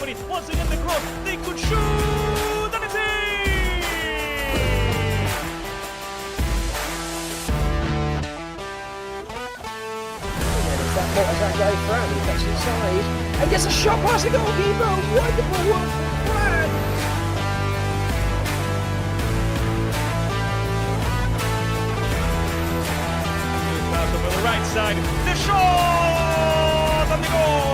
Germany. Once again, the cross. They could shoot. And it's in! That guy Fran, he gets inside and gets a shot past the goalkeeper. Wonderful work from Fran. Pass over the right side. The shot and the goal.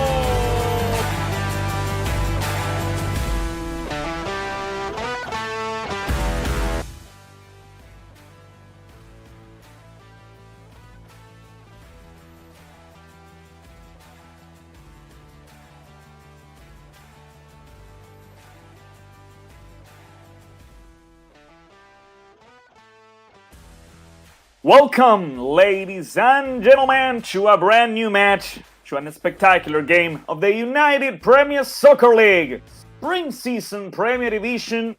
Welcome, ladies and gentlemen, to a brand new match, to a spectacular game of the United Premier Soccer League Spring Season Premier Division.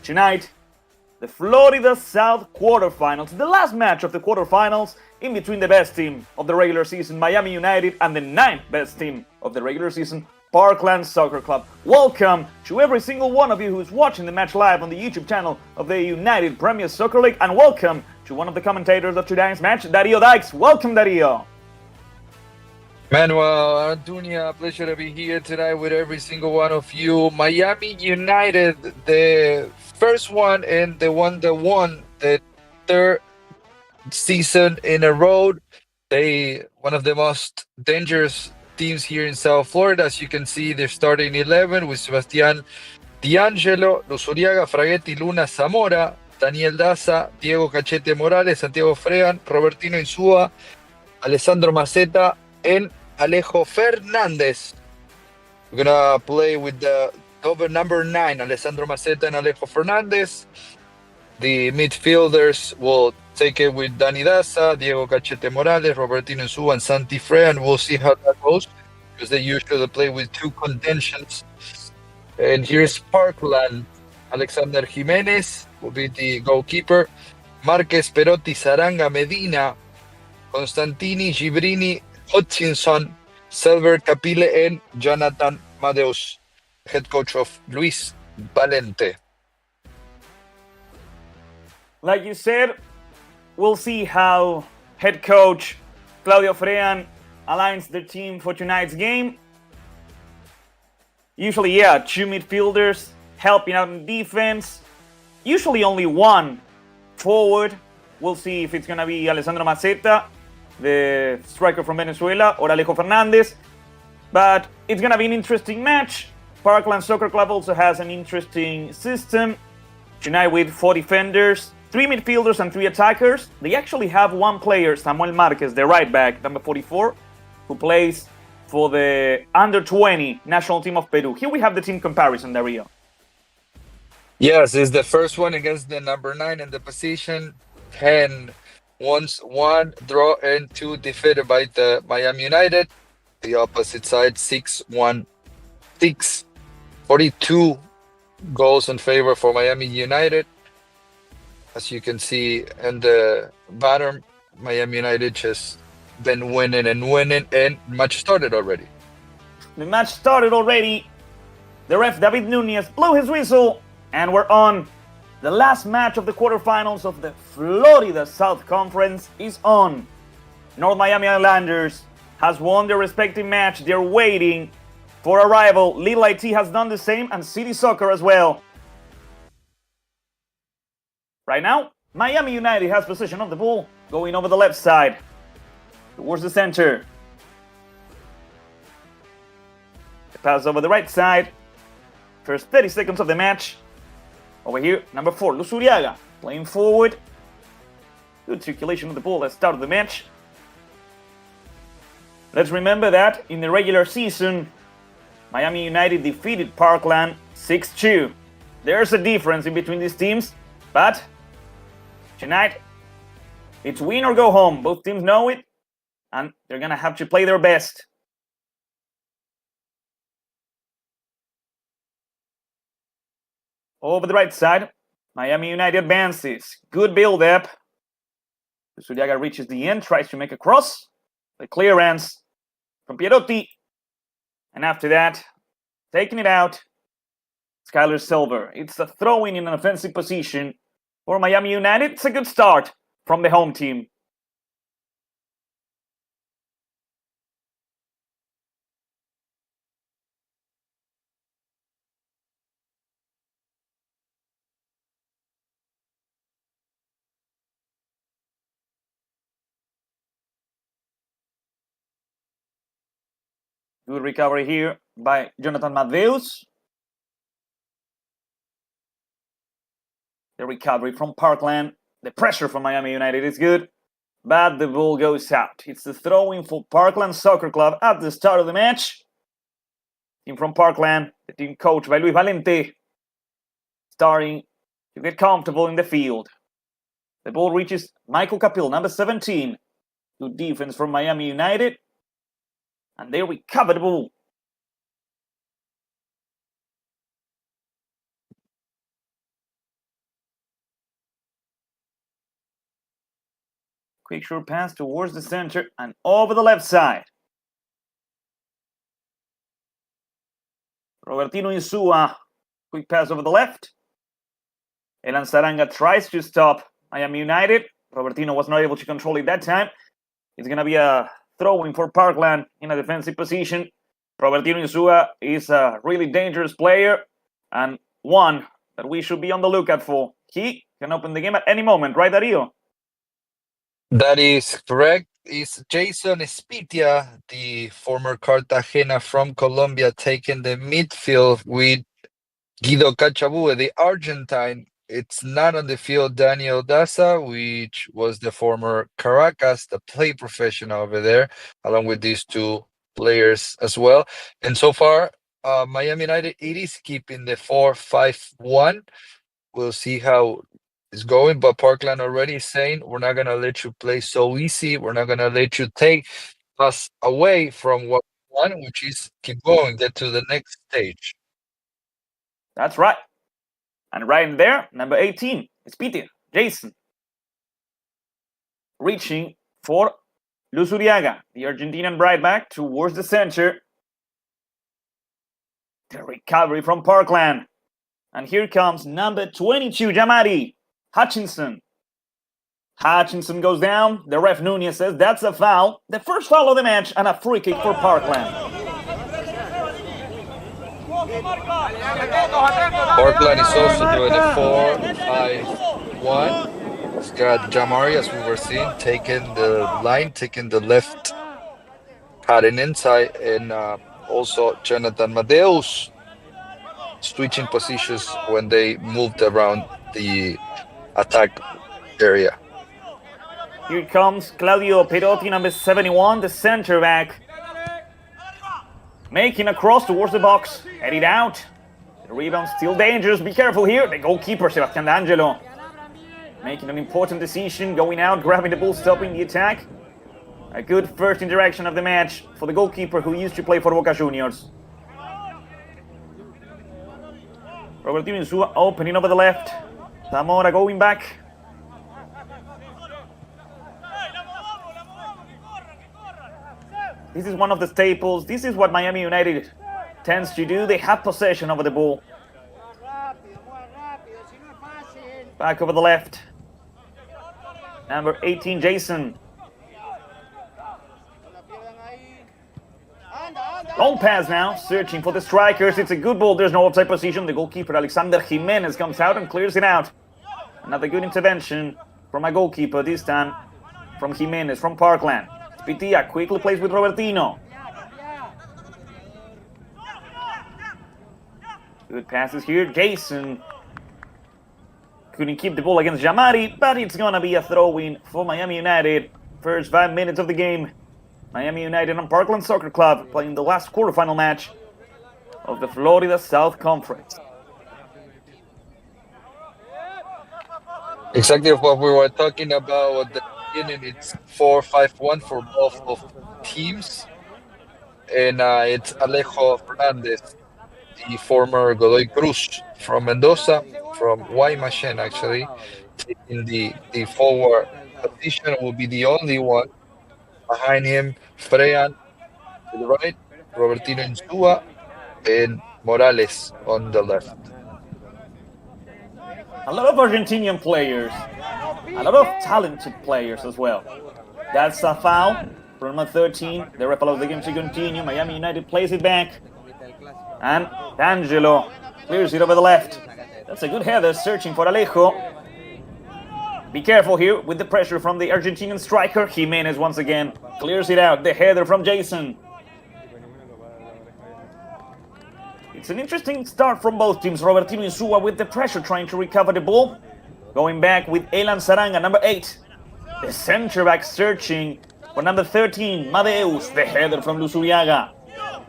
Tonight, the Florida South quarterfinals, the last match of the quarterfinals in between the best team of the regular season, Miami United, and the ninth best team of the regular season, Parkland Soccer Club. Welcome to every single one of you who's watching the match live on the YouTube channel of the United Premier Soccer League, and welcome to one of the commentators of today's match, Darío Dykes. Welcome, Darío. Manuel, Antonia, pleasure to be here tonight with every single one of you. Miami United, the first one and the one that won the third season in a row. They one of the most dangerous teams here in South Florida. As you can see, they're starting 11 with Sebastián D'Angelo, Luzuriaga, Fraguetti, Luna, Zamora, Daniel Daza, Diego Cachete Morales, Santiago Fregan, Robertino Insúa, Alessandro Maceta, and Alejo Fernández. We're gonna play with the number 9, Alessandro Maceta and Alejo Fernández. The midfielders will take it with Dani Daza, Diego Cachete Morales, Robertino Insúa, and Santi Fregan. We'll see how that goes, because they usually play with 2 contentions. And here's Parkland. Alexander Jimenez will be the goalkeeper. Marquez, Perotti, Saranga, Medina, Constantini, Gibrini, Hutchinson, Selver, Capile, and Jonathan Madeus, head coach of Luis Valente. Like you said, we'll see how head coach Claudio Fregan aligns the team for tonight's game. Usually, 2 midfielders helping out in defense. Usually only 1 forward. We'll see if it's going to be Alessandro Maceta, the striker from Venezuela, or Alejo Fernández. But it's going to be an interesting match. Parkland Soccer Club also has an interesting system. Tonight with 4 defenders, 3 midfielders and 3 attackers. They actually have 1 player, Samuel Marquez, the right back, number 44, who plays for the under-20 national team of Peru. Here we have the team comparison, Darío. Yes, it's the first one against the number 9 in the position. 10 wins, 1 draw, and 2 defeated by the Miami United. The opposite side, 6-1-6. 42 goals in favor for Miami United. As you can see in the bottom, Miami United just been winning, and match started already. The match started already. The ref, David Nunez, blew his whistle. And we're on. The last match of the quarterfinals of the Florida South Conference is on. North Miami Islanders has won their respective match. They're waiting for arrival. Little IT has done the same, and City Soccer as well. Right now, Miami United has possession of the ball, going over the left side towards the center. The pass over the right side. First 30 seconds of the match. Over here, number 4, Luzuriaga, playing forward. Good circulation of the ball at the start of the match. Let's remember that in the regular season, Miami United defeated Parkland 6-2. There's a difference in between these teams, but tonight, it's win or go home. Both teams know it, and they're going to have to play their best. Over the right side, Miami United advances. Good build-up. Luzuriaga reaches the end, tries to make a cross. The clearance from Pierotti. And after that, taking it out. Skylar Silver. It's a throw-in an offensive position for Miami United. It's a good start from the home team. Good recovery here by Jonathan Mateus. The recovery from Parkland. The pressure from Miami United is good, but the ball goes out. It's the throw-in for Parkland Soccer Club at the start of the match. Team from Parkland, the team coached by Luis Valente, starting to get comfortable in the field. The ball reaches Michael Capil, number 17. Good defense from Miami United. And they recover the ball. Quick short pass towards the center and over the left side. Robertino Insua, quick pass over the left. Elan Saranga tries to stop Miami United. Robertino was not able to control it that time. It's going to be a throw-in for Parkland in a defensive position. Robertino Insua is a really dangerous player and one that we should be on the lookout for. He can open the game at any moment, right, Dario? That is correct. Is Jason Espitia, the former Cartagena from Colombia, taking the midfield with Guido Cachabue, the Argentine. It's not on the field Daniel Daza, which was the former Caracas, the play professional over there, along with these two players as well. And so far, Miami United, it is keeping the 4-5-1. We'll see how it's going, but Parkland already is saying, we're not going to let you play so easy. We're not going to let you take us away from what we want, which is keep going, get to the next stage. That's right. And right in there, number 18, Espitia, Jason. Reaching for Luz Uriaga, the Argentinian right back, towards the center. The recovery from Parkland. And here comes number 22, Jamari Hutchinson. Hutchinson goes down. The ref Nunez says that's a foul. The first foul of the match and a free kick for Parkland. Parkland is also doing a 4-5-1. It's got Jamari, as we were seeing, taking the line, taking the left, cutting inside, and also Jonathan Mateus switching positions when they moved around the attack area. Here comes Claudio Perotti, number 71, the center back. Making a cross towards the box, headed out. The rebound still dangerous, be careful here. The goalkeeper, Sebastian D'Angelo, making an important decision, going out, grabbing the ball, stopping the attack. A good first interaction of the match for the goalkeeper who used to play for Boca Juniors. Robertino Insua opening over the left. Zamora going back. This is one of the staples. This is what Miami United tends to do. They have possession over the ball. Back over the left. Number 18, Jason. Long pass now, searching for the strikers. It's a good ball. There's no offside position. The goalkeeper, Alexander Jimenez, comes out and clears it out. Another good intervention from a goalkeeper, this time from Jimenez, from Parkland. Spitia quickly plays with Robertino. Good passes here. Jason couldn't keep the ball against Jamari, but it's going to be a throw-in for Miami United. First 5 minutes of the game. Miami United and Parkland Soccer Club playing the last quarterfinal match of the Florida South Conference. Exactly what we were talking about at the beginning. It's 4-5-1 for both of teams. And it's Alejo Fernandez, the former Godoy Cruz from Mendoza, from Guaymallén actually, taking the forward position, will be the only one. Behind him, Freyan to the right, Robertino Insua, and Morales on the left. A lot of Argentinian players, a lot of talented players as well. That's a foul from number 13. The ref allows the game to continue. Miami United plays it back. And D'Angelo clears it over the left. That's a good header, searching for Alejo. Be careful here with the pressure from the Argentinian striker. Jimenez once again clears it out. The header from Jason. It's an interesting start from both teams. Robertino Insua with the pressure trying to recover the ball. Going back with Elan Saranga, number 8. The center back searching for number 13, Madeus. The header from Luzuriaga.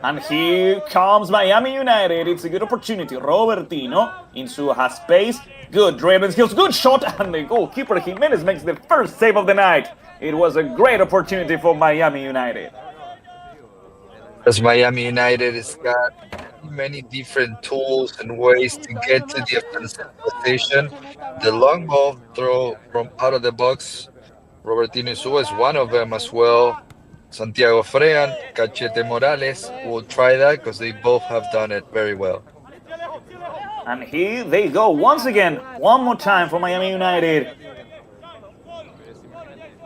And here comes Miami United. It's a good opportunity. Robertino. Insua has space. Good dribbling skills. Good shot. And the goalkeeper Jimenez makes the first save of the night. It was a great opportunity for Miami United. As Miami United has got many different tools and ways to get to the offensive position. The long ball throw from out of the box, Robertino Insua is one of them as well. Santiago Frean, Cachete Morales will try that because they both have done it very well. And here they go once again, one more time for Miami United.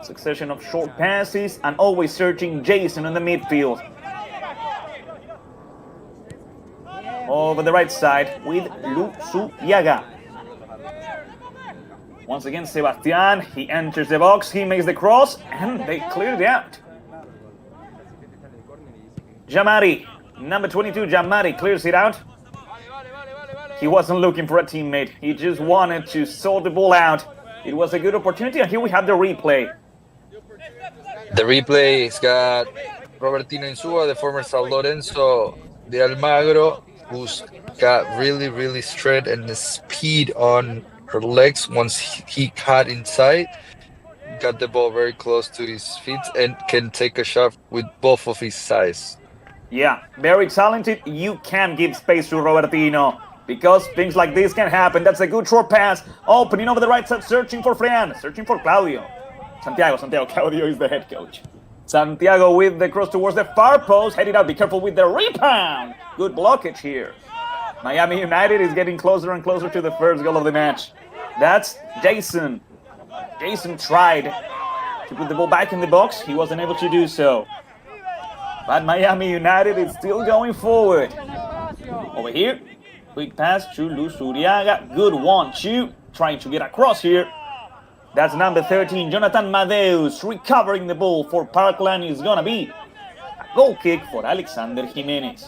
Succession of short passes and always searching Jason in the midfield. Over the right side with Luzuriaga. Once again, Sebastian, he enters the box, he makes the cross, and they cleared it out. Jamari, number 22, Jamari clears it out. He wasn't looking for a teammate. He just wanted to sort the ball out. It was a good opportunity, and here we have the replay. The replay's got Robertino Insua, the former San Lorenzo de Almagro, who's got really strength and speed on her legs once he cut inside. Got the ball very close to his feet and can take a shot with both of his size. Yeah, very talented. You can give space to Robertino because things like this can happen. That's a good short pass. Opening over the right side, searching for Frean, searching for Claudio. Santiago, Claudio is the head coach. Santiago with the cross towards the far post, headed out. Be careful with the rebound. Good blockage here. Miami United is getting closer and closer to the first goal of the match. That's Jason. Jason tried to put the ball back in the box. He wasn't able to do so. But Miami United is still going forward. Over here, quick pass to Luzuriaga. Good 1-2. Trying to get across here. That's number 13, Jonathan Madeus, recovering the ball for Parkland. Is going to be a goal kick for Alexander Jimenez.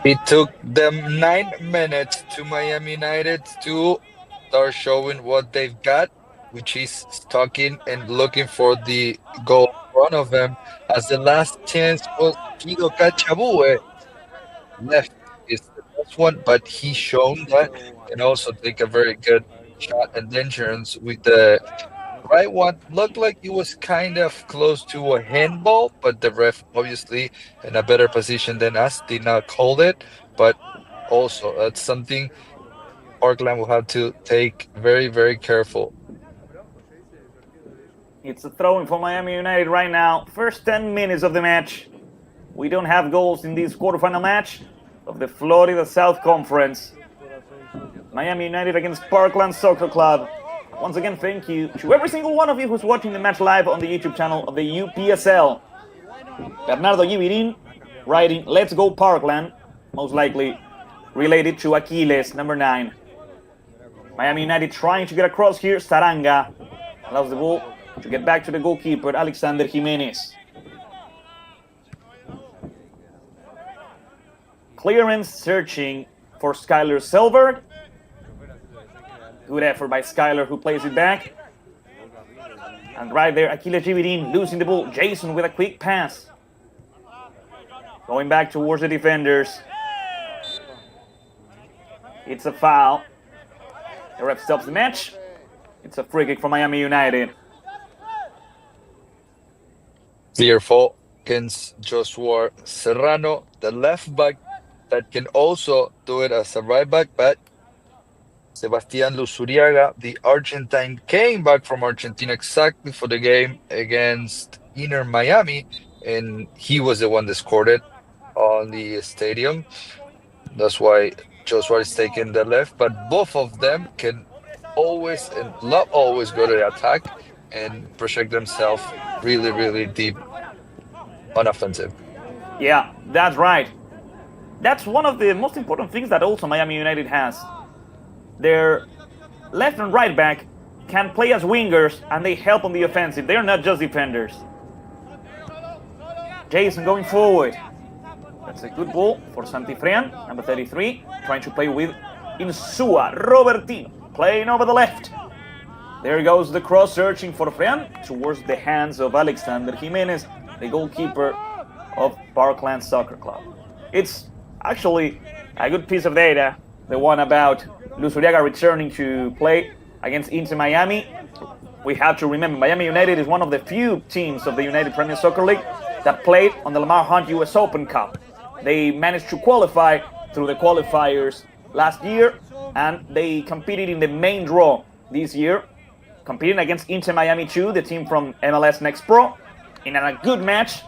It took them 9 minutes to Miami United to start showing what they've got, which is stalking and looking for the goal in front of them. As the last chance was Guido Cachabue. Left is the best one, but he's shown that can also take a very good shot and entrance with the right one. Looked like it was kind of close to a handball, but the ref obviously in a better position than us did not call it. But also that's something Parkland will have to take very careful. It's a throw-in for Miami United right now. First 10 minutes of the match. We don't have goals in this quarterfinal match of the Florida South Conference. Miami United against Parkland Soccer Club. Once again, thank you to every single one of you who's watching the match live on the YouTube channel of the UPSL. Bernardo Givirin writing, "Let's go Parkland," most likely related to Aquiles, number 9. Miami United trying to get across here. Saranga allows the ball to get back to the goalkeeper, Alexander Jimenez. Clearance searching for Skylar Silver. Good effort by Skylar, who plays it back. And right there, Aquiles Givirin losing the ball. Jason with a quick pass. Going back towards the defenders. It's a foul. The ref stops the match. It's a free kick for Miami United. Clear fault against Joshua Serrano, the left back that can also do it as a right back, but Sebastian Luzuriaga, the Argentine, came back from Argentina exactly for the game against Inter Miami, and he was the one that scored it. on the stadium. That's why Joshua is taking the left, but both of them can always and not always go to the attack and project themselves really, really deep on offensive. Yeah, that's right. That's one of the most important things that also Miami United has. Their left and right back can play as wingers and they help on the offensive. They're not just defenders. Jason going forward. That's a good ball for Santifrean, number 33, trying to play with Insua. Robertino playing over the left. There goes the cross, searching for Frean towards the hands of Alexander Jimenez, the goalkeeper of Parkland Soccer Club. It's actually a good piece of data, the one about Luis Uriaga returning to play against Inter Miami. We have to remember Miami United is one of the few teams of the United Premier Soccer League that played on the Lamar Hunt US Open Cup. They managed to qualify through the qualifiers last year, and they competed in the main draw this year, competing against Inter Miami 2, the team from MLS Next Pro, in a good match.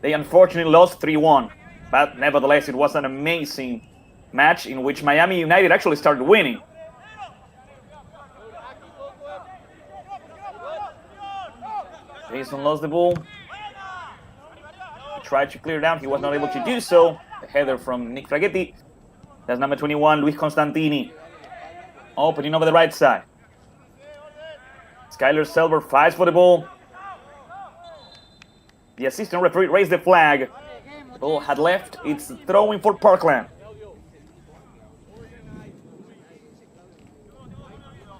They unfortunately lost 3-1, but nevertheless it was an amazing match in which Miami United actually started winning. Jason lost the ball. He tried to clear down, he was not able to do so. A header from Nick Fraghetti. That's number 21, Luis Constantini. Opening over the right side. Skyler Selber fights for the ball. The assistant referee raised the flag. The ball had left. It's throwing for Parkland.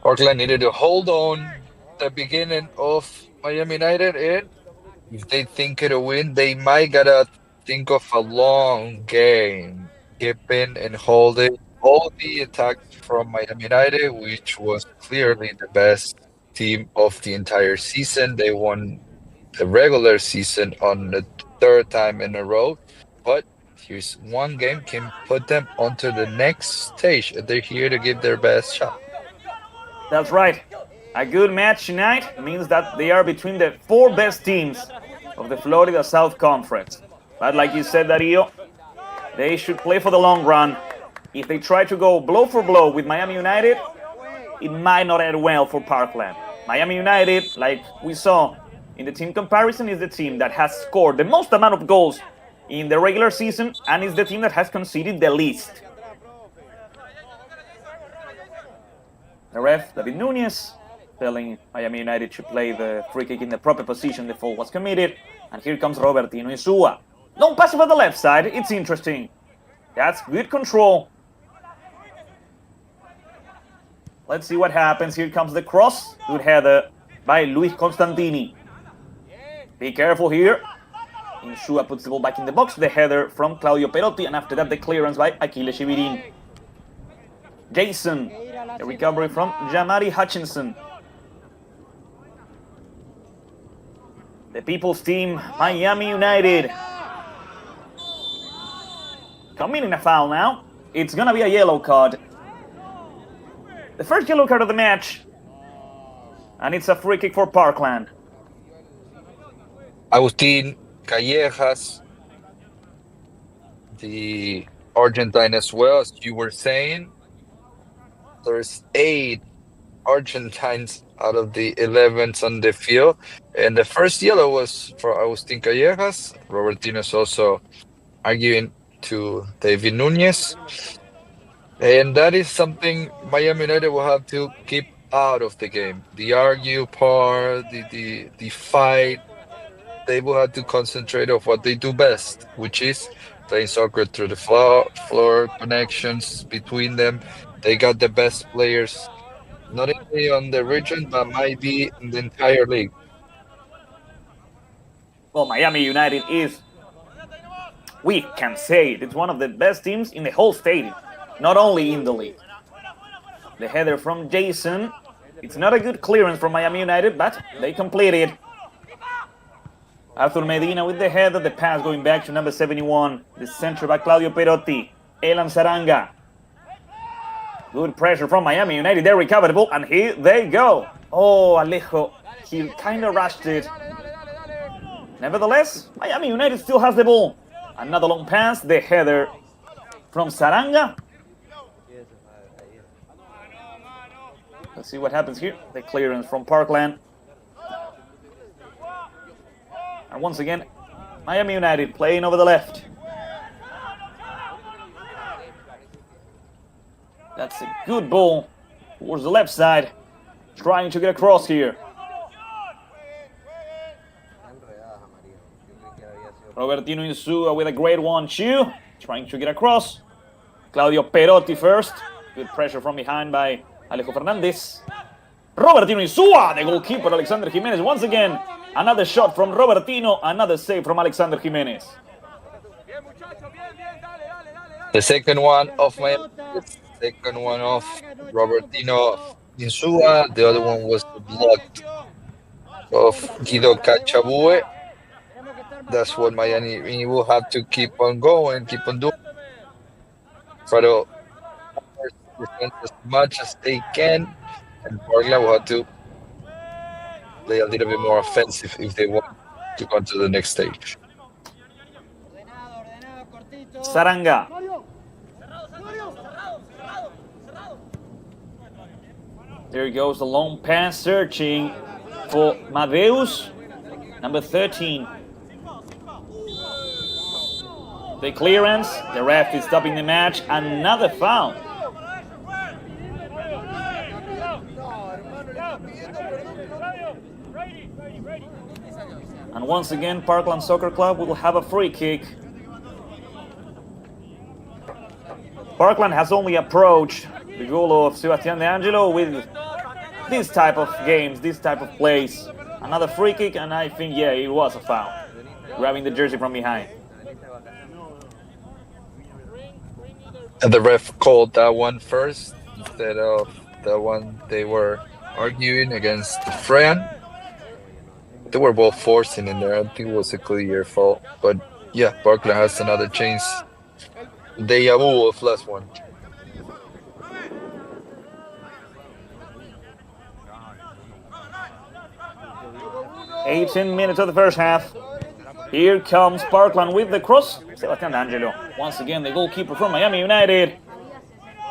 Parkland needed to hold on the beginning of Miami United, and if they think it'll win, they might gotta think of a long game, keeping and holding all the attacks from Miami United, which was clearly the best team of the entire season. They won the regular season on the third time in a row, but here's one game can put them onto the next stage. They're here to give their best shot. That's right. A good match tonight means that they are between the 4 best teams of the Florida South Conference. But like you said, Dario, they should play for the long run. If they try to go blow for blow with Miami United, it might not end well for Parkland. Miami United, like we saw in the team comparison, is the team that has scored the most amount of goals in the regular season and is the team that has conceded the least. The ref, David Nunez, telling Miami United to play the free kick in the proper position. The foul was committed. And here comes Robertino Insua. Don't pass over the left side. It's interesting. That's good control. Let's see what happens. Here comes the cross. Good header by Luis Constantini. Be careful here. Insua puts the ball back in the box. The header from Claudio Perotti. And after that, the clearance by Achilles Shivirin. Jason. A recovery from Jamari Hutchinson. The People's Team, Miami United. Committing a foul now. It's going to be a yellow card. The first yellow card of the match. And it's a free kick for Parkland. Agustin Callejas, the Argentine as well, as you were saying. There's 8 Argentines out of the 11s on the field. And the first yellow was for Agustin Callejas. Robertino's also arguing to David Nunez. And that is something Miami United will have to keep out of the game. The argue part, the fight, they will have to concentrate on what they do best, which is playing soccer through the floor connections between them. They got the best players, not only on the region, but might be in the entire league. Well, Miami United is, we can say it, it's one of the best teams in the whole stadium, not only in the league. The header from Jason. It's not a good clearance from Miami United, but they completed. Arthur Medina with the header, the pass going back to number 71, the center back Claudio Perotti, Elan Saranga. Good pressure from Miami United. They recover the ball, and here they go. Oh, Alejo, he kind of rushed it. Nevertheless, Miami United still has the ball. Another long pass, the header from Saranga. Let's see what happens here. The clearance from Parkland. And once again, Miami United playing over the left. That's a good ball towards the left side. Trying to get across here. Robertino Insua with a great 1-2. Trying to get across. Claudio Perotti first. Good pressure from behind by Alejo Fernandez. Robertino Insua, the goalkeeper Alexander Jimenez. Once again, another shot from Robertino. Another save from Alexander Jimenez. The second one of Robertino Insua. The other one was the block of Guido Cachabue. That's what Miami will have to keep on going, keep on doing. Try to defend as much as they can, and Parkland will have to play a little bit more offensive if they want to go to the next stage. Saranga. There goes the long pass, searching for Matheus, number 13. The clearance, the ref is stopping the match. Another foul. And once again, Parkland Soccer Club will have a free kick. Parkland has only approached the goal of Sebastián De Angelo with this type of games, this type of plays. Another free kick, and I think, yeah, it was a foul. Grabbing the jersey from behind. And the ref called that one first instead of the one they were arguing against Fran. They were both forcing in there. I think it was a clear fault. But yeah, Parkland has another chance. Deja vu of last one. "18 minutes of the first half. Here comes Parkland with the cross. Sebastián De Angelo. Once again, the goalkeeper from Miami United.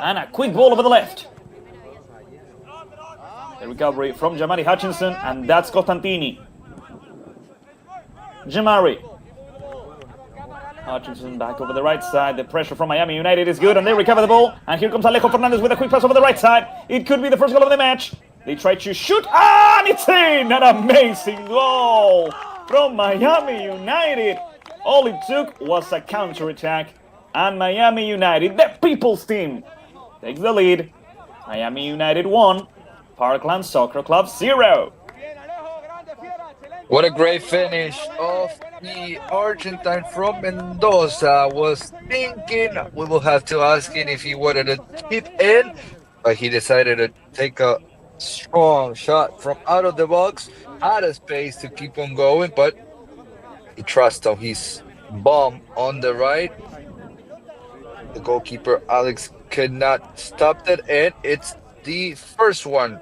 And a quick ball over the left. The recovery from Jamari Hutchinson, and that's Costantini. Jamari. Hutchinson back over the right side. The pressure from Miami United is good, and they recover the ball. And here comes Alejo Fernandez with a quick pass over the right side. It could be the first goal of the match. They try to shoot, and it's in! An amazing goal from Miami United. All it took was a counter-attack, and Miami United, the people's team, takes the lead. Miami United 1, Parkland Soccer Club 0. What a great finish of the Argentine from Mendoza. Was thinking we will have to ask him if he wanted to chip in, but he decided to take a strong shot from out of the box, out of space to keep on going, but he trusts on his bomb on the right. The goalkeeper Alex could not stop that, and it's the first one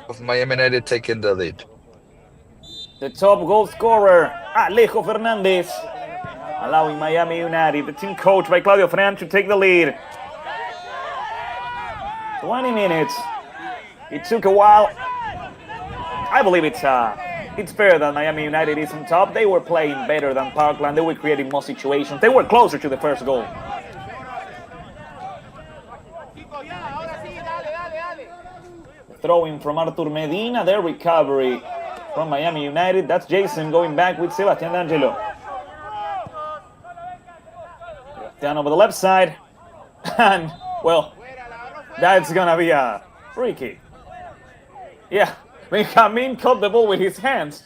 of Miami United taking the lead. The top goal scorer, Alejo Fernandez, allowing Miami United, the team coached by Claudio Fran, to take the lead. 20 minutes. It took a while. I believe it's fair that Miami United is on top. They were playing better than Parkland. They were creating more situations. They were closer to the first goal. Throwing from Artur Medina, their recovery from Miami United. That's Jason going back with Sebastián De Angelo. Down over the left side. And, well, that's going to be a free kick. Yeah, Benjamin caught the ball with his hands.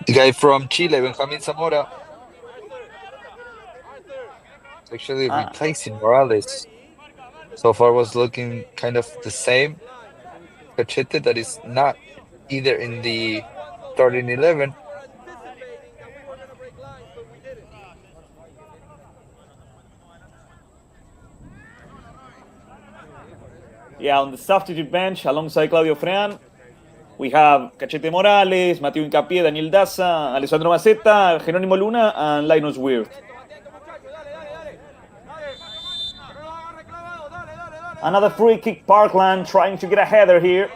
The guy from Chile, Benjamin Zamora, is actually replacing Morales. So far was looking kind of the same. Cachete that is not either in the starting 11. Yeah, on the substitute bench alongside Claudio Frean, we have Cachete Morales, Mateo Incapié, Daniel Daza, Alessandro Maceta, Jerónimo Luna, and Linus Weir. Another free kick, Parkland trying to get a header here.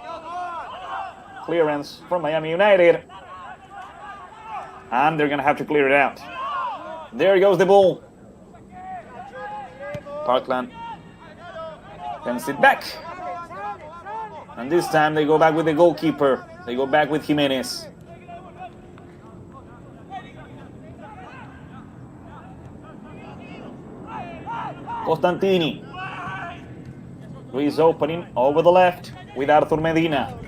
Clearance from Miami United. And they're going to have to clear it out. There goes the ball. Parkland sends it back. And this time they go back with the goalkeeper. They go back with Jimenez. Costantini. Luis opening over the left with Arthur Medina.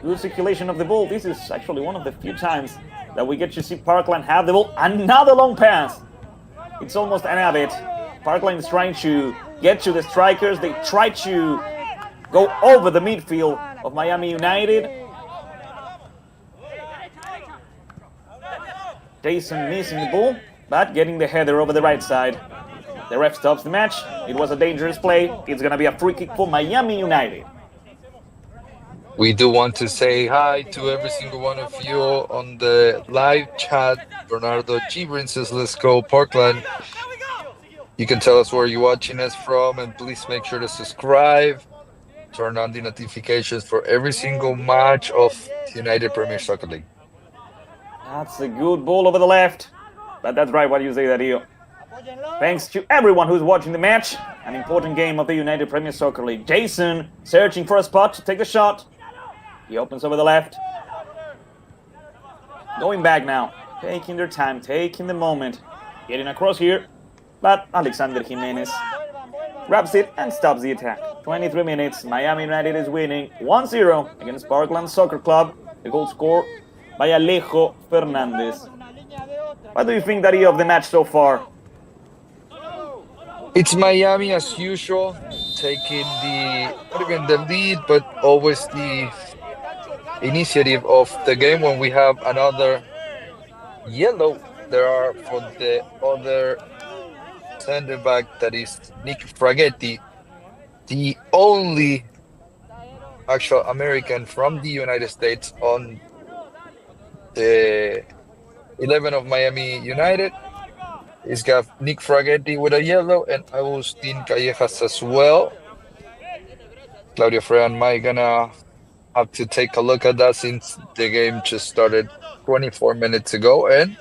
Good circulation of the ball. This is actually one of the few times that we get to see Parkland have the ball. Another long pass. It's almost an habit. Parkland is trying to get to the strikers. They try to go over the midfield of Miami United. Jason missing the ball, but getting the header over the right side. The ref stops the match. It was a dangerous play. It's going to be a free kick for Miami United. We do want to say hi to every single one of you on the live chat. Bernardo Gibrin says, let's go Parkland. You can tell us where you're watching us from, and please make sure to subscribe. Turn on the notifications for every single match of the United Premier Soccer League. That's a good ball over the left. But that's right what you say, Darío. Thanks to everyone who's watching the match. An important game of the United Premier Soccer League. Jason searching for a spot to take the shot. He opens over the left. Going back now. Taking their time, taking the moment. Getting across here. But Alexander Jimenez grabs it and stops the attack. 23 minutes. Miami United is winning 1-0 against Parkland Soccer Club. The goal scored by Alejo Fernandez. What do you think, Darío, of the match so far? It's Miami as usual, taking not even the lead, but always the initiative of the game. When we have another yellow, there are for the other center back, that is Nick Fraghetti, the only actual American from the United States on the 11 of Miami United. It's got Nick Fraghetti with a yellow and Agustin Callejas as well. Claudio Frean might gonna have to take a look at that since the game just started 24 minutes ago, and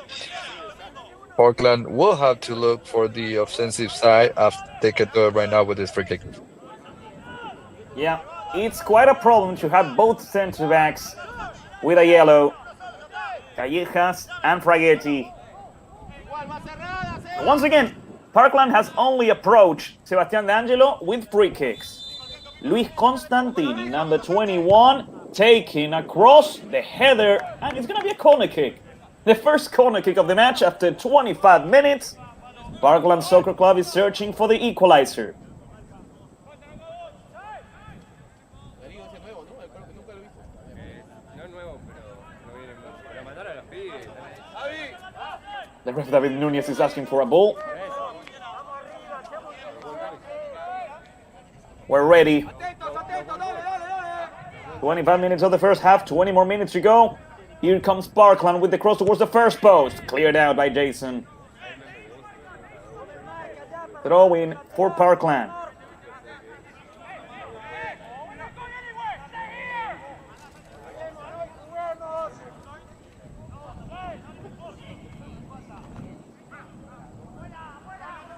Parkland will have to look for the offensive side after they can do it right now with this free kick. Yeah, it's quite a problem to have both center backs with a yellow. Callejas and Fraghetti. Once again, Parkland has only approached Sebastián D'Angelo with free kicks. Luis Constantini, number 21, taking across the header, and it's going to be a corner kick. The first corner kick of the match after 25 minutes. Parkland Soccer Club is searching for the equalizer. The ref David Núñez is asking for a ball. We're ready. 25 minutes of the first half, 20 more minutes to go. Here comes Parkland with the cross towards the first post. Cleared out by Jason. Throw in for Parkland.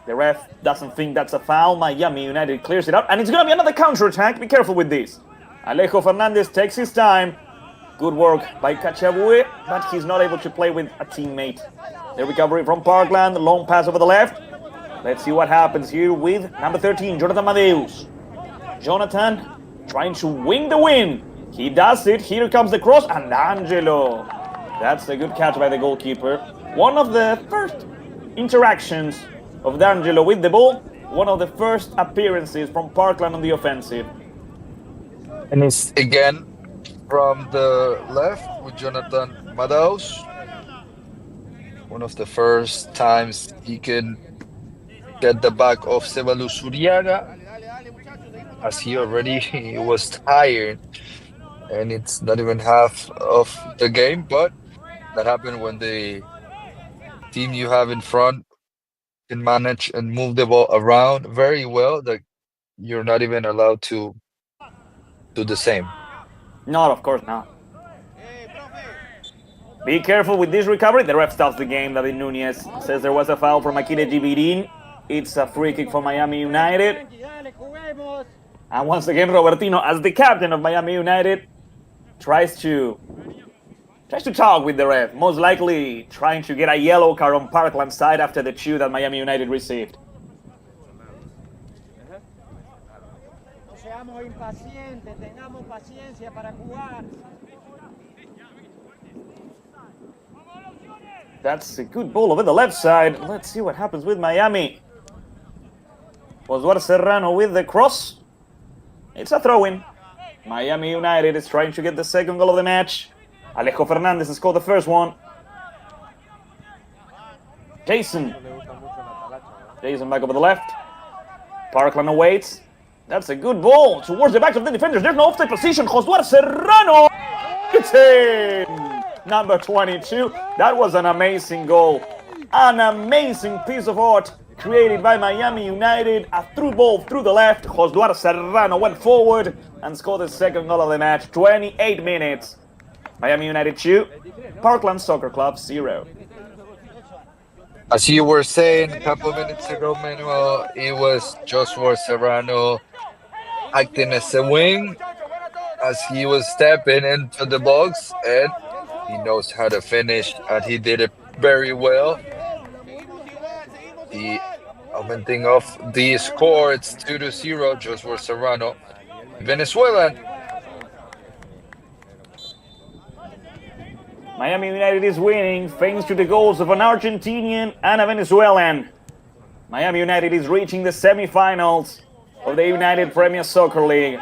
The ref doesn't think that's a foul. Miami United clears it out, and it's going to be another counter-attack. Be careful with this. Alejo Fernandez takes his time. Good work by Cachabue, but he's not able to play with a teammate. The recovery from Parkland, long pass over the left. Let's see what happens here with number 13, Jonathan Madeus. Jonathan trying to win the win. He does it. Here comes the cross, and Angelo. That's a good catch by the goalkeeper. One of the first interactions of D'Angelo with the ball, one of the first appearances from Parkland on the offensive. And it's again from the left with Jonathan Madaus. one of the first times he can get the back of Ceballos Uriaga, as he already was tired, and it's not even half of the game. But that happened when the team you have in front can manage and move the ball around very well. That you're not even allowed to do the same. Not, of course not. Be careful with this recovery. The ref stops the game. David Nunez says there was a foul from Akile Givirin. It's a free kick for Miami United. And once again, Robertino, as the captain of Miami United, tries to talk with the ref. Most likely trying to get a yellow card on Parkland's side after the chew that Miami United received. That's a good ball over the left side. Let's see what happens with Miami. Oswald Serrano with the cross. It's a throw-in. Miami United is trying to get the second goal of the match. Alejo Fernandez has scored the first one. Jason back over the left. Parkland awaits. That's a good ball towards the backs of the defenders. There's no offside position. Josué Serrano. It's in. Number 22. That was an amazing goal. An amazing piece of art created by Miami United. A through ball through the left. Josué Serrano went forward and scored the second goal of the match. 28 minutes. Miami United 2, Parkland Soccer Club 0. As you were saying a couple of minutes ago, Manuel, it was Joshua Serrano acting as a wing as he was stepping into the box, and he knows how to finish, and he did it very well. The opening of the score, it's 2-0, Joshua Serrano, Venezuelan. Miami United is winning thanks to the goals of an Argentinian and a Venezuelan. Miami United is reaching the semifinals of the United Premier Soccer League.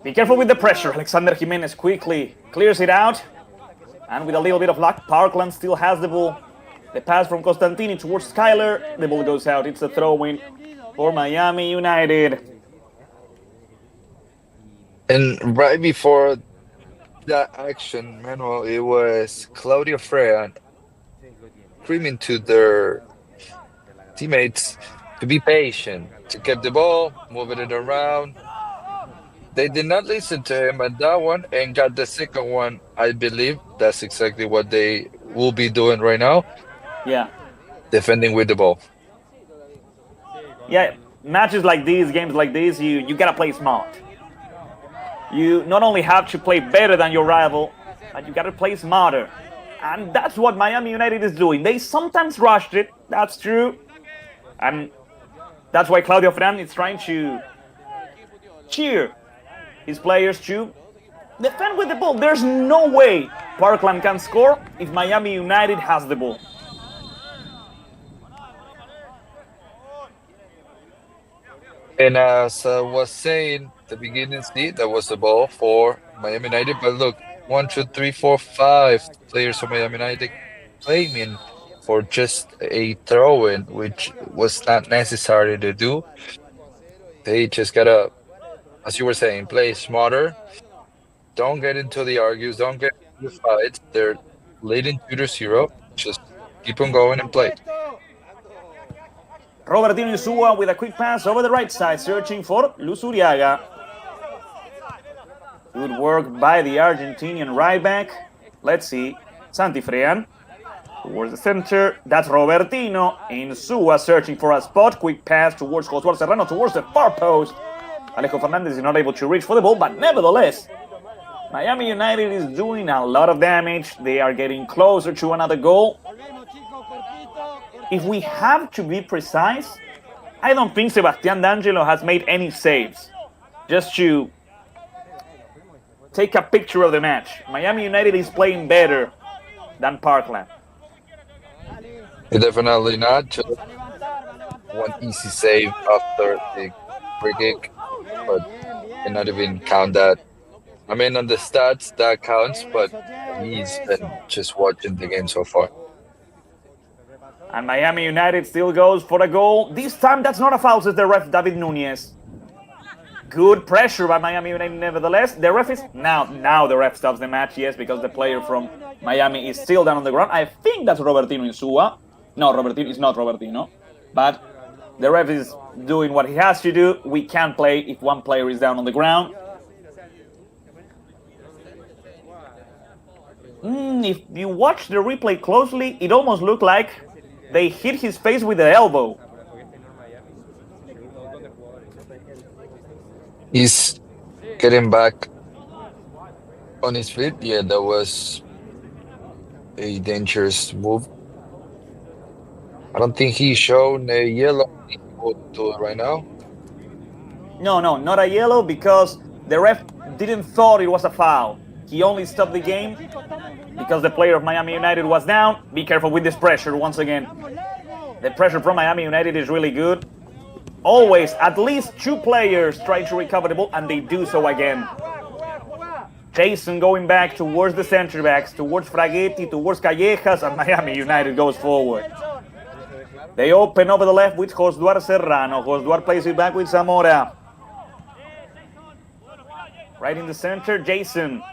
Be careful with the pressure. Alexander Jimenez quickly clears it out. And with a little bit of luck, Parkland still has the ball. The pass from Costantini towards Skyler. The ball goes out. It's a throw-in for Miami United. And right before that action, Manuel, it was Claudio Freya screaming to their teammates to be patient, to keep the ball, moving it around. They did not listen to him at that one and got the second one. I believe that's exactly what they will be doing right now. Yeah. Defending with the ball. Yeah, matches like these, games like this, you gotta play smart. You not only have to play better than your rival, but you got to play smarter. And that's what Miami United is doing. They sometimes rushed it, that's true. And that's why Claudio Fran is trying to cheer his players to defend with the ball. There's no way Parkland can score if Miami United has the ball. And as I was saying, the beginning, see, that was the ball for Miami United. But look, 1, 2, 3, 4, 5 players from Miami United claiming for just a throw-in, which was not necessary to do. They just gotta, as you were saying, play smarter. Don't get into the argues. Don't get into the fights. They're leading 2-0. Just keep on going and play. Robertino Insua with a quick pass over the right side, searching for Luz Uriaga. Good work by the Argentinian right back. Let's see. Santi Frean towards the center. That's Robertino. Insua searching for a spot. Quick pass towards Josué Serrano towards the far post. Alejo Fernandez is not able to reach for the ball, but nevertheless, Miami United is doing a lot of damage. They are getting closer to another goal. If we have to be precise, I don't think Sebastián D'Angelo has made any saves. Just to take a picture of the match. Miami United is playing better than Parkland. Definitely not. Just one easy save after the free kick, but cannot even count that I mean, on the stats that counts, but he's been just watching the game so far. And Miami United still goes for a goal. This time, that's not a foul, says the ref, David Nunez. Good pressure by Miami United, nevertheless. The ref is now the ref stops the match, yes, because the player from Miami is still down on the ground. I think that's Robertino Insua. No, Robertino is not Robertino, but the ref is doing what he has to do. We can't play if one player is down on the ground. If you watch the replay closely, it almost looked like they hit his face with the elbow. He's getting back on his feet. Yeah, that was a dangerous move. I don't think he's shown a yellow. He will do it right now. No, not a yellow because the ref didn't thought it was a foul. He only stopped the game because the player of Miami United was down. Be careful with this pressure once again. The pressure from Miami United is really good. Always at least two players trying to recover the ball, and they do so again. Jason going back towards the center backs, towards Fragetti, towards Callejas, and Miami United goes forward. They open over the left with Josuar Serrano. Josuar plays it back with Zamora. Right in the center, Jason.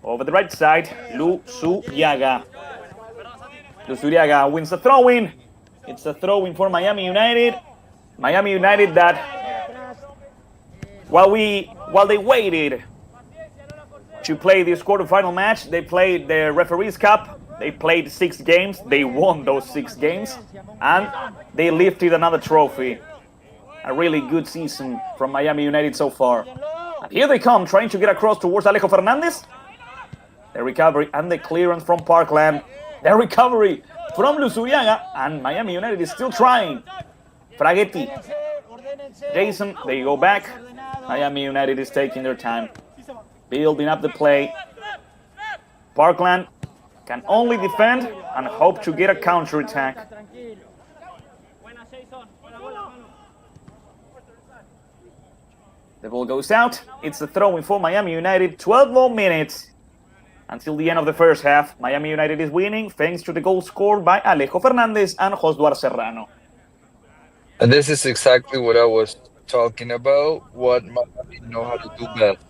Over the right side, Luzuriaga. Luzuriaga wins the throw-in. It's a throw-in for Miami United. Miami United that, while they waited to play this quarterfinal match, they played the Referees Cup. They played 6 games. They won those 6 games. And they lifted another trophy. A really good season from Miami United so far. And here they come, trying to get across towards Alejo Fernandez. The recovery and the clearance from Parkland. The recovery from Luzuriaga. And Miami United is still trying. Fragetti. Jason, they go back. Miami United is taking their time. Building up the play. Parkland can only defend and hope to get a counter-attack. The ball goes out. It's a throw-in for Miami United. 12 more minutes until the end of the first half. Miami United is winning thanks to the goal scored by Alejo Fernandez and Josuar Serrano. And this is exactly what I was talking about, what Miami know how to do best.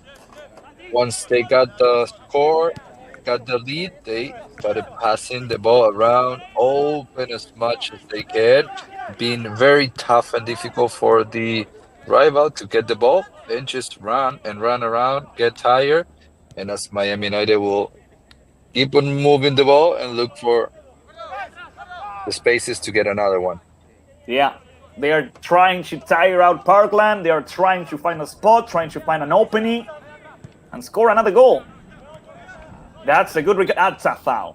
Once they got the score, got the lead, they started passing the ball around, open as much as they can, being very tough and difficult for the rival to get the ball, then just run and run around, get tired, and as Miami United will keep on moving the ball and look for the spaces to get another one. Yeah, they are trying to tire out Parkland. They are trying to find a spot, trying to find an opening, and score another goal. That's a good that's a foul.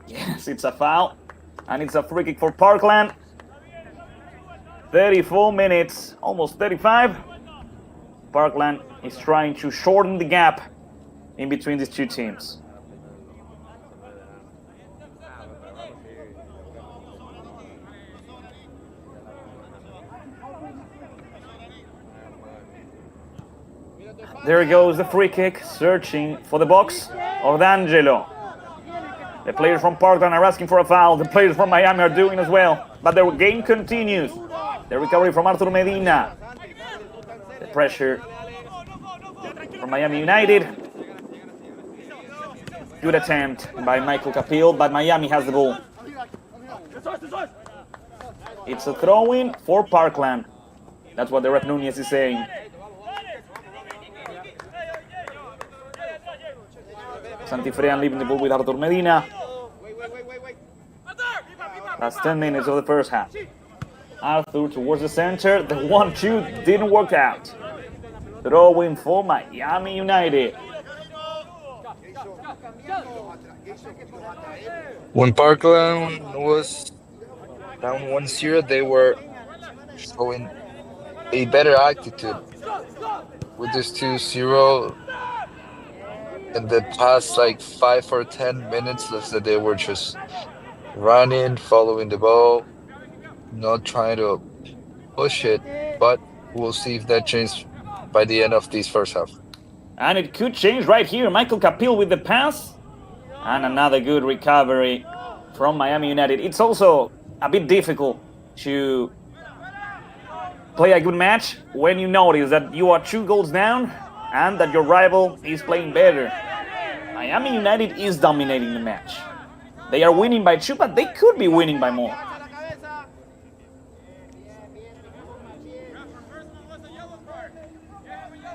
Yes, it's a foul. And it's a free kick for Parkland. 34 minutes, almost 35. Parkland is trying to shorten the gap in between these two teams. There goes the free kick, searching for the box of D'Angelo. The players from Parkland are asking for a foul. The players from Miami are doing as well. But the game continues. The recovery from Arthur Medina. The pressure from Miami United. Good attempt by Michael Capil, but Miami has the ball. It's a throw-in for Parkland. That's what the ref Nunez is saying. Santifrean leaving the ball with Arthur Medina. That's 10 minutes of the first half. Arthur towards the center. The 1-2 didn't work out. Throw-in for Miami United. When Parkland was down 1-0, they were showing a better attitude. With this 2-0, in the past 5 or 10 minutes, they were just running, following the ball, not trying to push it. But we'll see if that changes by the end of this first half. And it could change right here. Michael Capil with the pass. And another good recovery from Miami United. It's also a bit difficult to play a good match when you notice that you are 2 goals down and that your rival is playing better. Miami United is dominating the match. They are winning by 2, but they could be winning by more.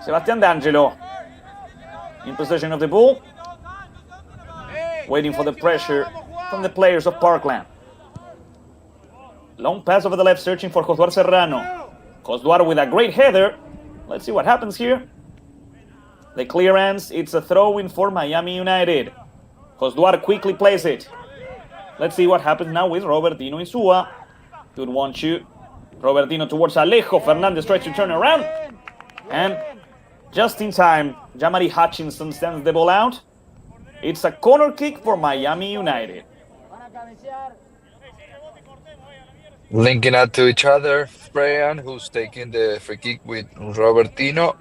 Sebastian D'Angelo in possession of the ball, waiting for the pressure from the players of Parkland. Long pass over the left, searching for Josué Serrano. Josué with a great header. Let's see what happens here. The clearance, it's a throw-in for Miami United. Josué quickly plays it. Let's see what happens now with Robertino Insua. Good 1-2. Robertino towards Alejo. Fernandez tries to turn around. And just in time, Jamari Hutchinson sends the ball out. It's a corner kick for Miami United. Linking up to each other, Freyan, who's taking the free kick with Robertino,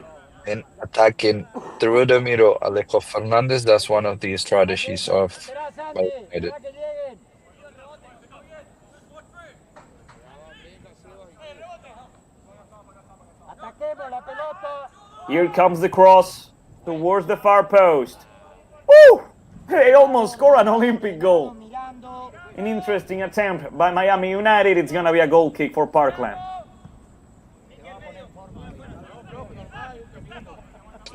and attacking through the middle, Alejo Fernandez. That's one of the strategies of United. Here comes the cross towards the far post. Woo! They almost score an Olympic goal. An interesting attempt by Miami United. It's going to be a goal kick for Parkland.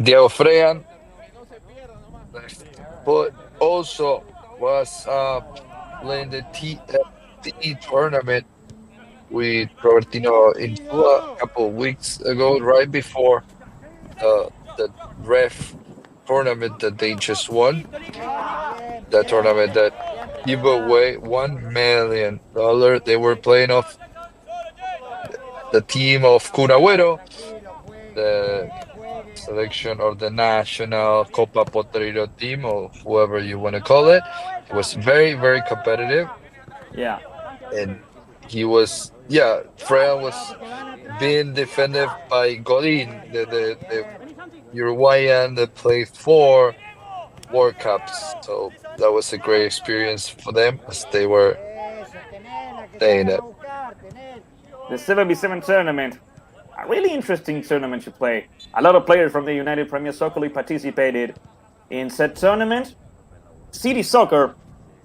Diego Freyan, but also was playing the TFT tournament with Robertino in a couple of weeks ago, right before the ref tournament that they just won. That tournament that gave away $1 million. They were playing off the team of Cunagüero, the selection or the national Copa Potreiro team, or whoever you want to call it. It was very, very competitive. Yeah. And he was, Freya was being defended by Godin, the Uruguayan that played 4 World Cups. So that was a great experience for them as they were playing it. The 7v7 tournament, a really interesting tournament to play. A lot of players from the United Premier Soccer League participated in said tournament. City Soccer,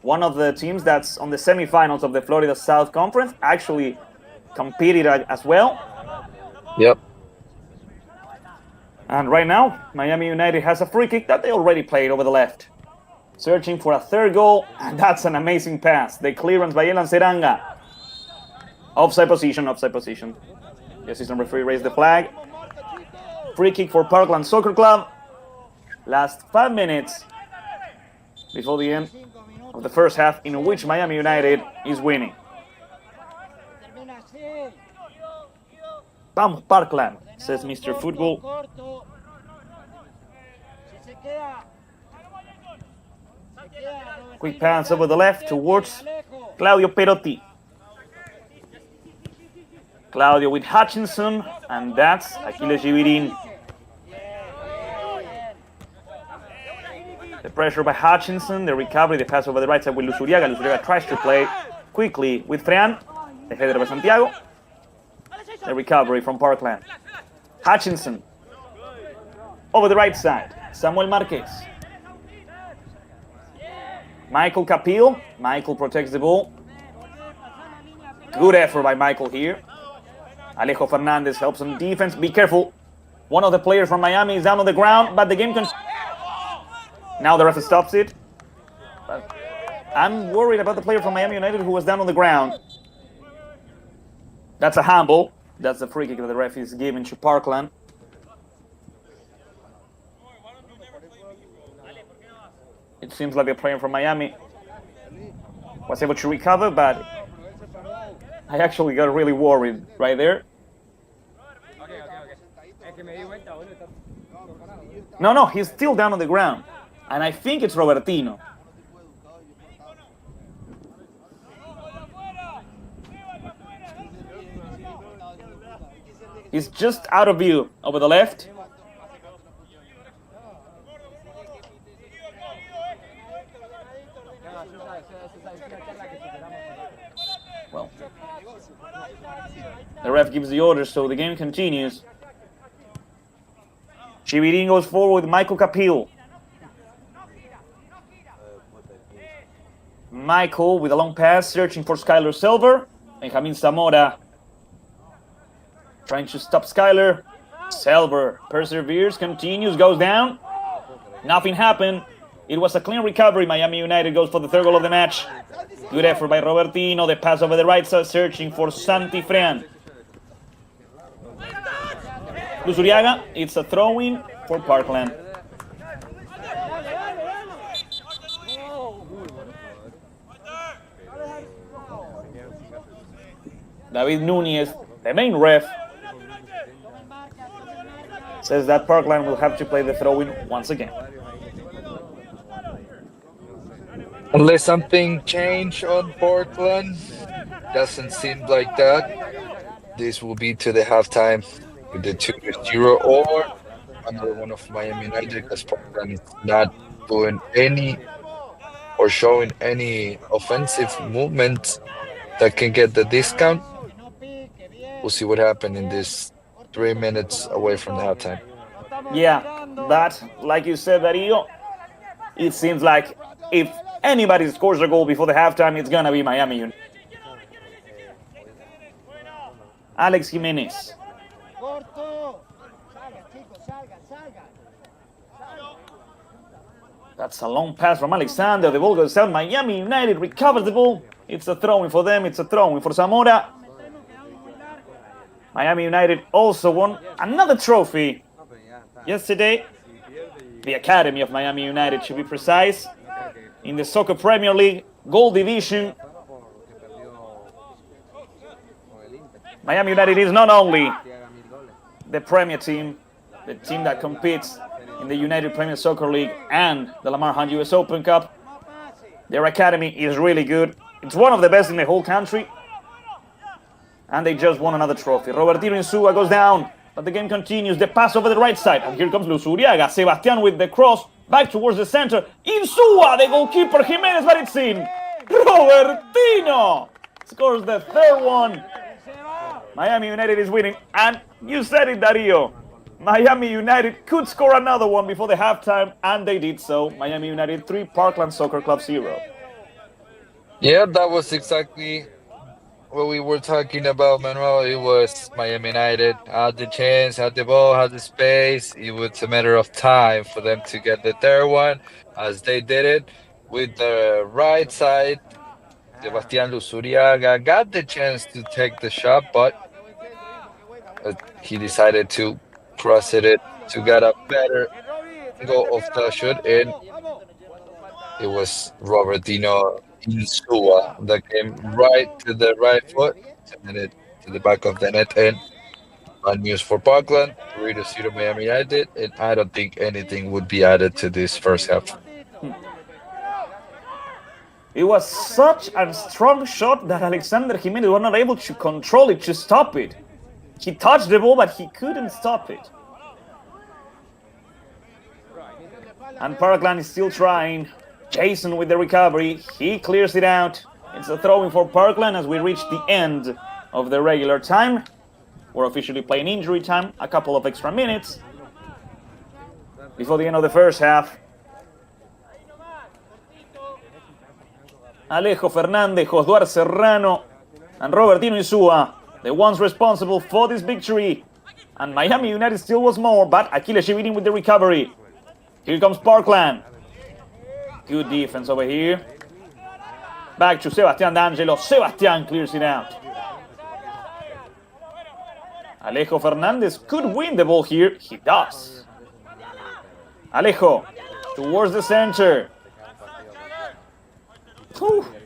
one of the teams that's on the semifinals of the Florida South Conference, actually competed as well. Yep. And right now, Miami United has a free kick that they already played over the left. Searching for a third goal, and that's an amazing pass. The clearance by Elan Seranga. Offside position, offside position. The assistant referee raised the flag. Free kick for Parkland Soccer Club. Last 5 minutes before the end of the first half, in which Miami United is winning. Vamos Parkland, says Mr. Football. Quick pass over the left towards Claudio Perotti. Claudio with Hutchinson, and that's Aquiles Givirin. The pressure by Hutchinson, the recovery, the pass over the right side with Luzuriaga. Luzuriaga tries to play quickly with Freyan. The header by Santiago. The recovery from Parkland. Hutchinson. Over the right side, Samuel Marquez. Michael Capil. Michael protects the ball. Good effort by Michael here. Alejo Fernandez helps on defense. Be careful. One of the players from Miami is down on the ground, but the game can... Now the ref stops it. But I'm worried about the player from Miami United who was down on the ground. That's a handball. That's the free kick that the ref is giving to Parkland. It seems like the player from Miami was able to recover, but I actually got really worried right there. No, he's still down on the ground. And I think it's Robertino. He's just out of view over the left. The ref gives the order, so the game continues. Chivirin goes forward with Michael Capil. Michael with a long pass, searching for Skylar Silver. Benjamin Zamora trying to stop Skylar. Silver perseveres, continues, goes down. Nothing happened. It was a clean recovery. Miami United goes for the third goal of the match. Good effort by Robertino. The pass over the right side, searching for Santi Frean. Luzuriaga, it's a throw-in for Parkland. David Nunez, the main ref, says that Parkland will have to play the throw-in once again. Unless something changed on Parkland, doesn't seem like that. This will be to the halftime with the 2-0 or another one of Miami United, because Parkland is not doing any or showing any offensive movement that can get the discount. We'll see what happens in this 3 minutes away from the halftime. Yeah, but like you said, Darío, it seems like if anybody scores a goal before the halftime, it's gonna be Miami United. Alex Jimenez. That's a long pass from Alexander. The ball goes out. Miami United recovers the ball. It's a throw-in for them. It's a throw-in for Zamora. Miami United also won another trophy yesterday. The Academy of Miami United, to be precise, in the Soccer Premier League Gold Division. Miami United is not only the Premier team, the team that competes in the United Premier Soccer League and the Lamar Hunt US Open Cup. Their academy is really good. It's one of the best in the whole country. And they just won another trophy. Robertino Insua goes down, but the game continues. The pass over the right side. And here comes Luzuriaga. Sebastian with the cross, back towards the center. Insua, the goalkeeper, Jimenez, but it's in. Robertino scores the third one. Miami United is winning. And you said it, Darío. Miami United could score another one before the halftime, and they did so. Miami United 3, Parkland Soccer Club 0. Yeah, that was exactly what we were talking about, Manuel. It was Miami United had the chance, had the ball, had the space. It was a matter of time for them to get the third one, as they did it with the right side. Sebastian Luzuriaga got the chance to take the shot, but he decided to cross it to get a better goal of the shot, and it was Robertino Insua that came right to the right foot and it to the back of the net, and bad news for Parkland. 3-0 Miami United, and I don't think anything would be added to this first half. It was such a strong shot that Alexander Jimenez was not able to control it, to stop it. He touched the ball, but he couldn't stop it. And Parkland is still trying. Jason with the recovery. He clears it out. It's a throw-in for Parkland as we reach the end of the regular time. We're officially playing injury time. A couple of extra minutes before the end of the first half. Alejo Fernandez, Josué Serrano, and Robertino Insua, the ones responsible for this victory. And Miami United still was more, but Achille Chivirin with the recovery. Here comes Parkland. Good defense over here. Back to Sebastian D'Angelo. Sebastian clears it out. Alejo Fernandez could win the ball here. He does. Alejo towards the center.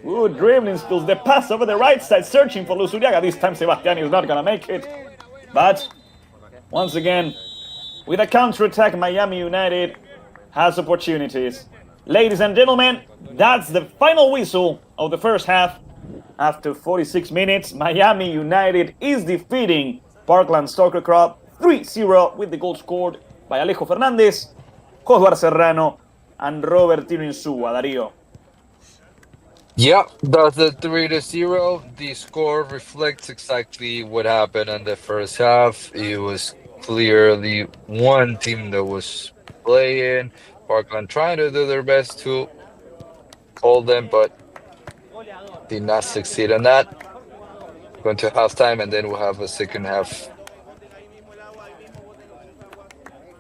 Good dribbling skills. The pass over the right side, searching for Luzuriaga. This time Sebastian is not gonna make it. But once again, with a counter-attack, Miami United has opportunities. Ladies and gentlemen, that's the final whistle of the first half. After 46 minutes, Miami United is defeating Parkland Soccer Club 3-0 with the goal scored by Alejo Fernandez, Josué Serrano, and Robertino Insua. Darío. Yeah, that's the 3-0. The score reflects exactly what happened in the first half. It was clearly one team that was playing, Parkland trying to do their best to hold them, but did not succeed on that. Going to halftime, and then we'll have a second half.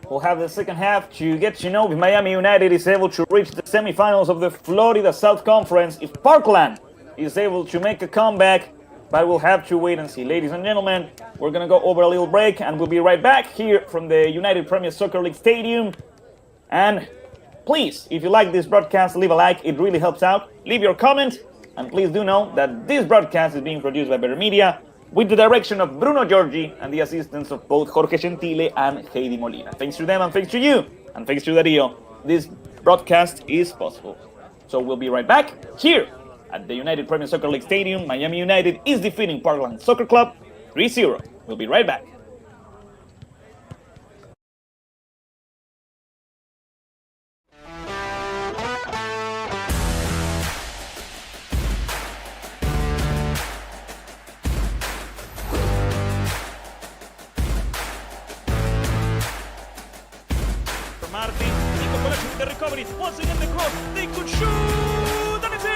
We'll have the second half to get to know if Miami United is able to reach the semifinals of the Florida South Conference, if Parkland is able to make a comeback, but we'll have to wait and see. Ladies and gentlemen, we're going to go over a little break, and we'll be right back here from the United Premier Soccer League Stadium. And please, if you like this broadcast, leave a like. It really helps out. Leave your comment, and please do know that this broadcast is being produced by Better Media, with the direction of Bruno Giorgi and the assistance of both Jorge Gentile and Heidi Molina. Thanks to them and thanks to you and thanks to Dario, this broadcast is possible. So we'll be right back here at the United Premier Soccer League Stadium. Miami United is defeating Parkland Soccer Club 3-0. We'll be right back. Martin, Nico collection with the recovery, once again the cross, they could shoot, and it's in!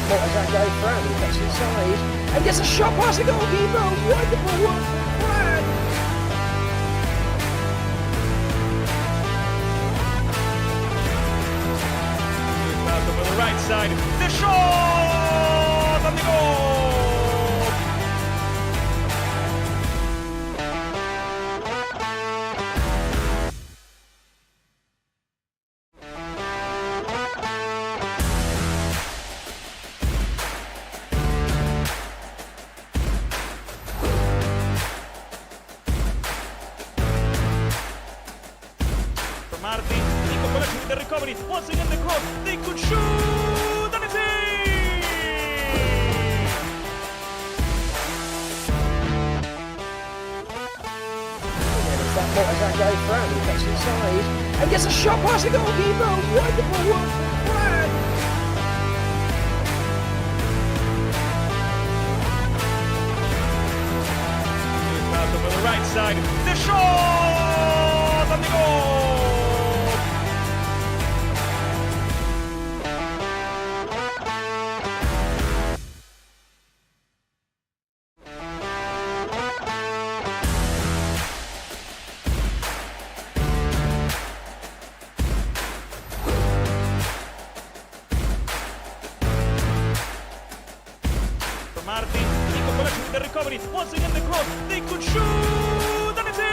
That guy Fran, he gets inside and gets a shot past the goalkeeper. Wonderful work from Fran. Malcolm on the right side, the shot and the goal! Martin, Nico collection with the recovery, once again the cross, they could shoot, and it's in! That guy Fran, he gets inside and gets a shot past the goalkeeper. Wonderful work from Fran. Malcolm on the right side, the shot and the goal! Martin, Nico collection with the recovery, once again the cross, they could shoot, and it's in!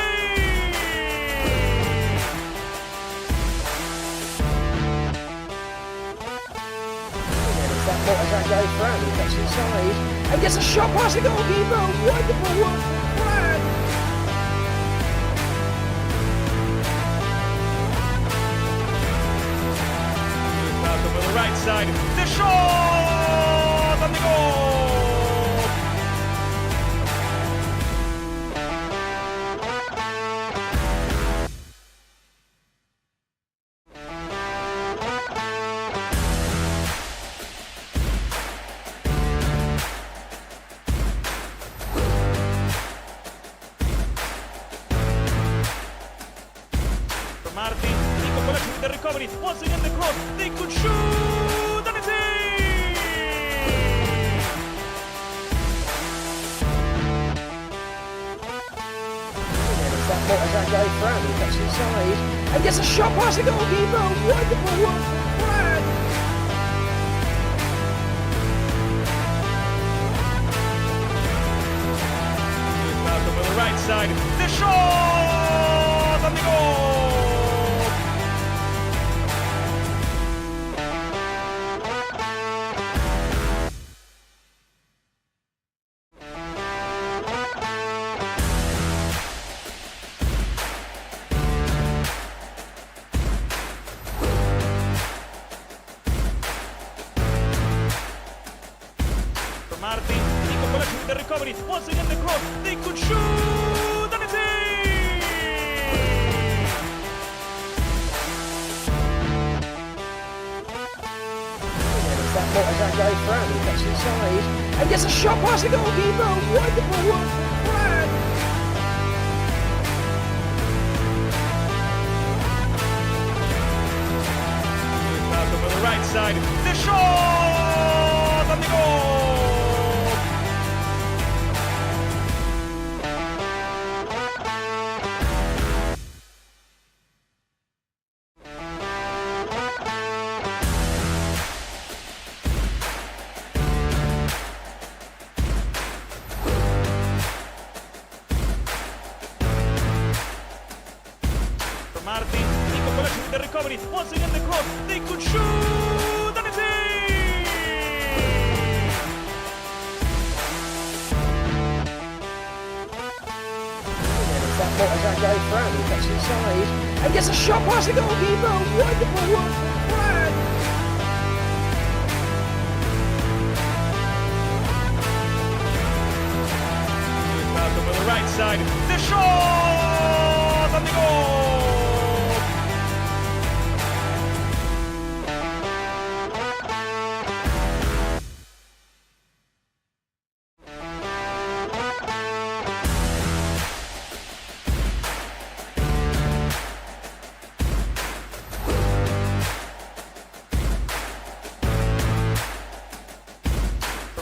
That guy Fran, he gets inside and gets a shot past the goalkeeper. Wonderful work from Fran. Malcolm on the right side, the shot and the goal! Martin, Nico collection with the recovery, once again the cross, they could shoot, and it's in! That guy Fran, he gets inside and gets a shot past the goalkeeper. Wonderful work from Fran. Malcolm on the right side, the shot and the goal! Martin, Nico collection with the recovery, once again the cross, they could shoot, and it's in! as that guy Fran gets inside and gets a shot past the goalkeeper. Wonderful one from Fran. Malcolm on the right side. The shot and the goal. Martin, Nico Colascio with the recovery, once again the cross, they could shoot, and it's in! As that guy Fran gets inside and gets a shot past the goalkeeper. Wonderful one from Fran. Malcolm on the right side, the shot, and the goal!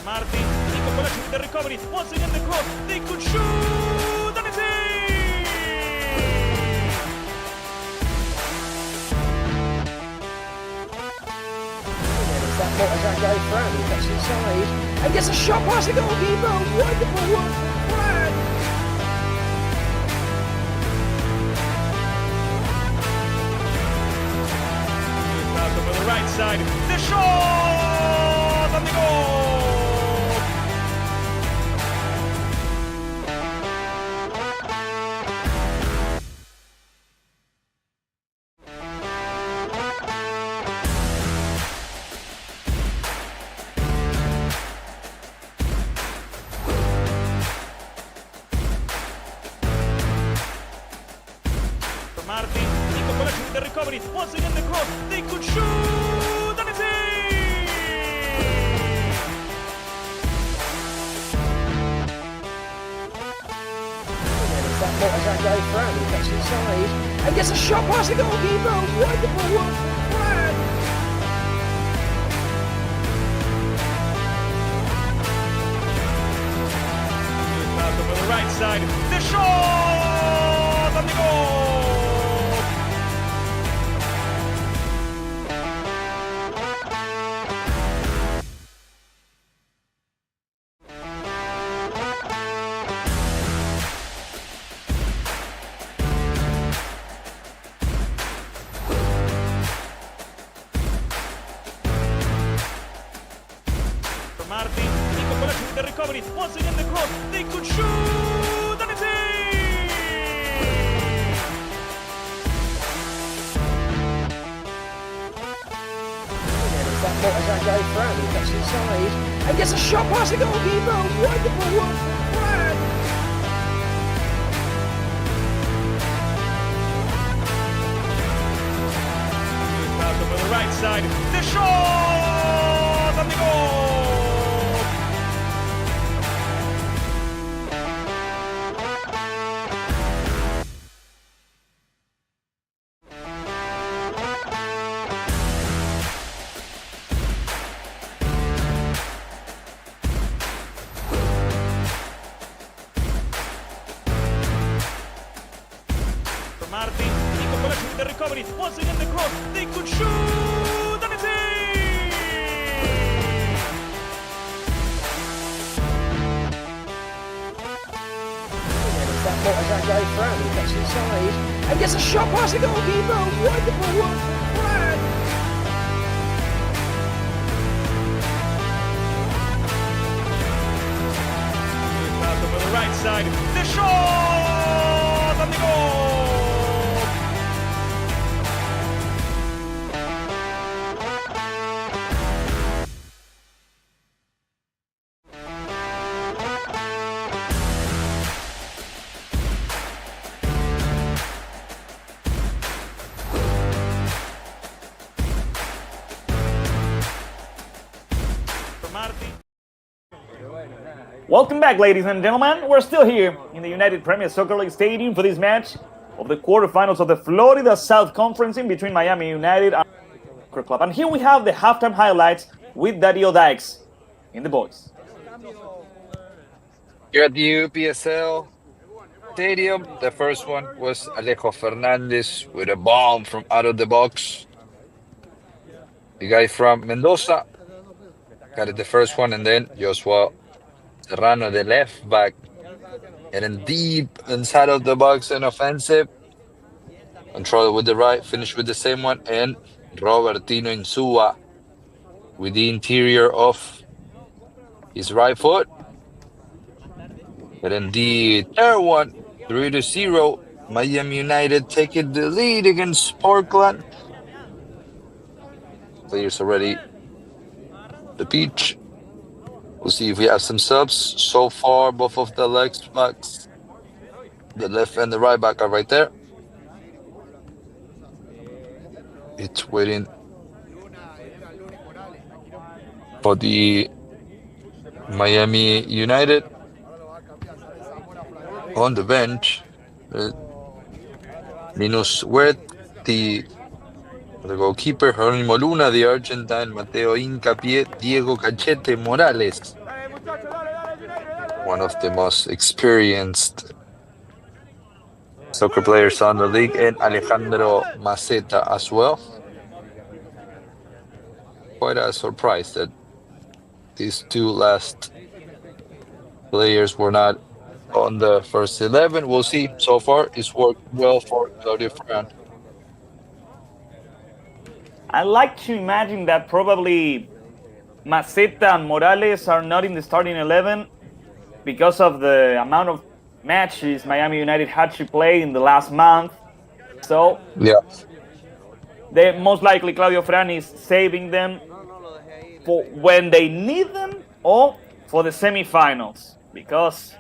Martin, Nico Colascio with the recovery, once again the cross, they could shoot, and it's in! As that guy Fran gets inside and gets a shot past the goalkeeper. Wonderful one from Fran. Malcolm on the right side, the shot, and the goal! Martin, Nico Colascio with the recovery, once again the cross, they could shoot, and it's in! As that guy Fran gets inside and gets a shot past the goalkeeper. Wonderful one from Fran. Malcolm on the right side, the shot, and the goal! Martin, Nico Colascio with the recovery, once again the cross, they could shoot, and it's in! As that guy Fran gets inside and gets a shot past the goalkeeper. Wonderful one from Fran. Malcolm on the right side, the shot, and the goal! Martin, Nico Colascio with the recovery, once again the cross, they could shoot, and it's in! As that guy Fran gets inside and gets a shot past the goalkeeper. Wonderful one from Fran. Malcolm on the right side, the shot, and the goal! Welcome back, ladies and gentlemen. We're still here in the United Premier Soccer League Stadium for this match of the quarterfinals of the Florida South Conference in between Miami United and Soccer Club. And here we have the halftime highlights with Dario Dykes in the boys. Here at the UPSL Stadium, the first one was Alejo Fernandez with a bomb from out of the box. The guy from Mendoza got it the first one, and then Joshua Serrano, the left back, and then deep inside of the box and offensive. Control with the right, finish with the same one, and Robertino Insua with the interior of his right foot. But then the third one, 3-0, Miami United taking the lead against Parkland. Players already the pitch. We'll see if we have some subs. So far, both of the left backs, the left and the right back, are right there. It's waiting for the Miami United on the bench. Linus Wert, the goalkeeper, Jerónimo Luna, the Argentine, Mateo Hincapié, Diego Cachete Morales, one of the most experienced soccer players on the league, and Alejandro Maceta as well. Quite a surprise that these two last players were not on the first 11. We'll see. So far, it's worked well for Claudio Fran. I like to imagine that probably Maceta and Morales are not in the starting 11 because of the amount of matches Miami United had to play in the last month. So yeah, they most likely Claudio Fran is saving them for when they need them or for the semifinals, because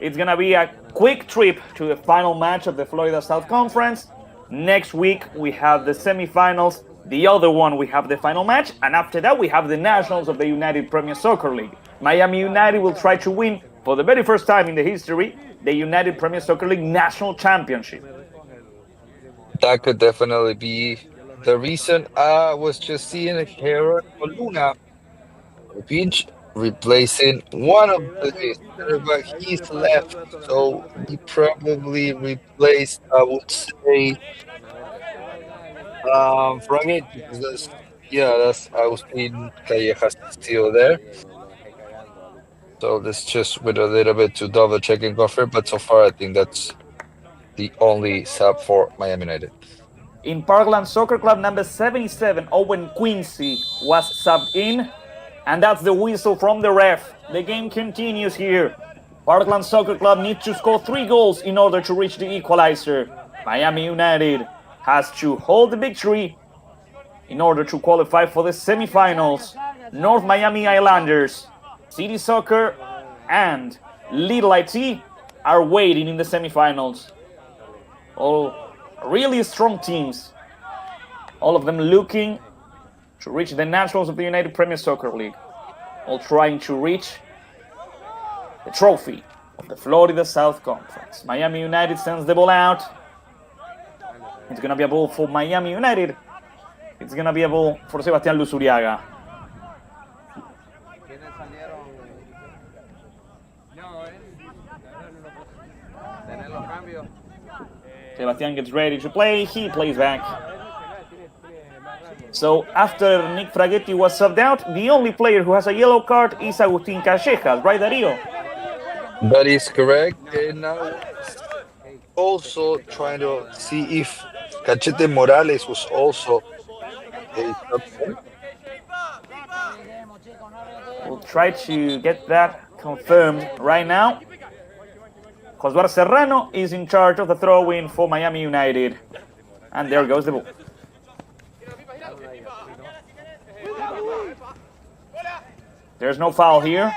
it's gonna be a quick trip to the final match of the Florida South Conference. Next week we have the semifinals. The other one we have the final match, and after that we have the nationals of the United Premier Soccer League. Miami United will try to win for the very first time in the history the United Premier Soccer League National Championship. That could definitely be the reason. I was just seeing Jerónimo Luna on the pitch replacing one of the center back. He's left, so he probably replaced, I would say, Frogate, because that's Agustin Callejas still there. So let's just wait a little bit to double check and confirm, but so far I think that's the only sub for Miami United. In Parkland Soccer Club, number 77, Owen Quincy was subbed in, and that's the whistle from the ref. The game continues here. Parkland Soccer Club needs to score 3 goals in order to reach the equalizer. Miami United has to hold the victory in order to qualify for the semifinals. North Miami Islanders, City Soccer, and Little IT are waiting in the semifinals. All really strong teams. All of them looking to reach the nationals of the United Premier Soccer League. All trying to reach the trophy of the Florida South Conference. Miami United sends the ball out. It's going to be a ball for Miami United. It's going to be a ball for Sebastián Luzuriaga. Sebastián gets ready to play. He plays back. So after Nick Fraghetti was subbed out, the only player who has a yellow card is Agustin Callejas, right, Darío? That is correct. And now also trying to see if Cachete Morales was also a sub. We'll try to get that confirmed right now. Josué Serrano is in charge of the throw-in for Miami United. And there goes the ball. There's no foul here.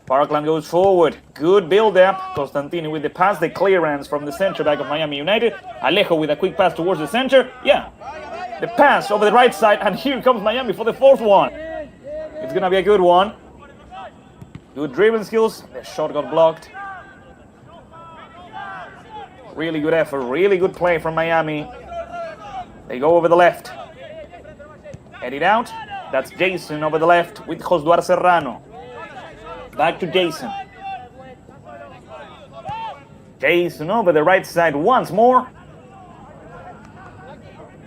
Parkland goes forward. Good build-up. Costantini with the pass, the clearance from the center back of Miami United. Alejo with a quick pass towards the center. Yeah. The pass over the right side, and here comes Miami for the 4th one. It's gonna be a good one. Good dribbling skills. The shot got blocked. Really good effort. Really good play from Miami. They go over the left. Head it out. That's Jason over the left with Josué Serrano. Back to Jason. Jason over the right side once more.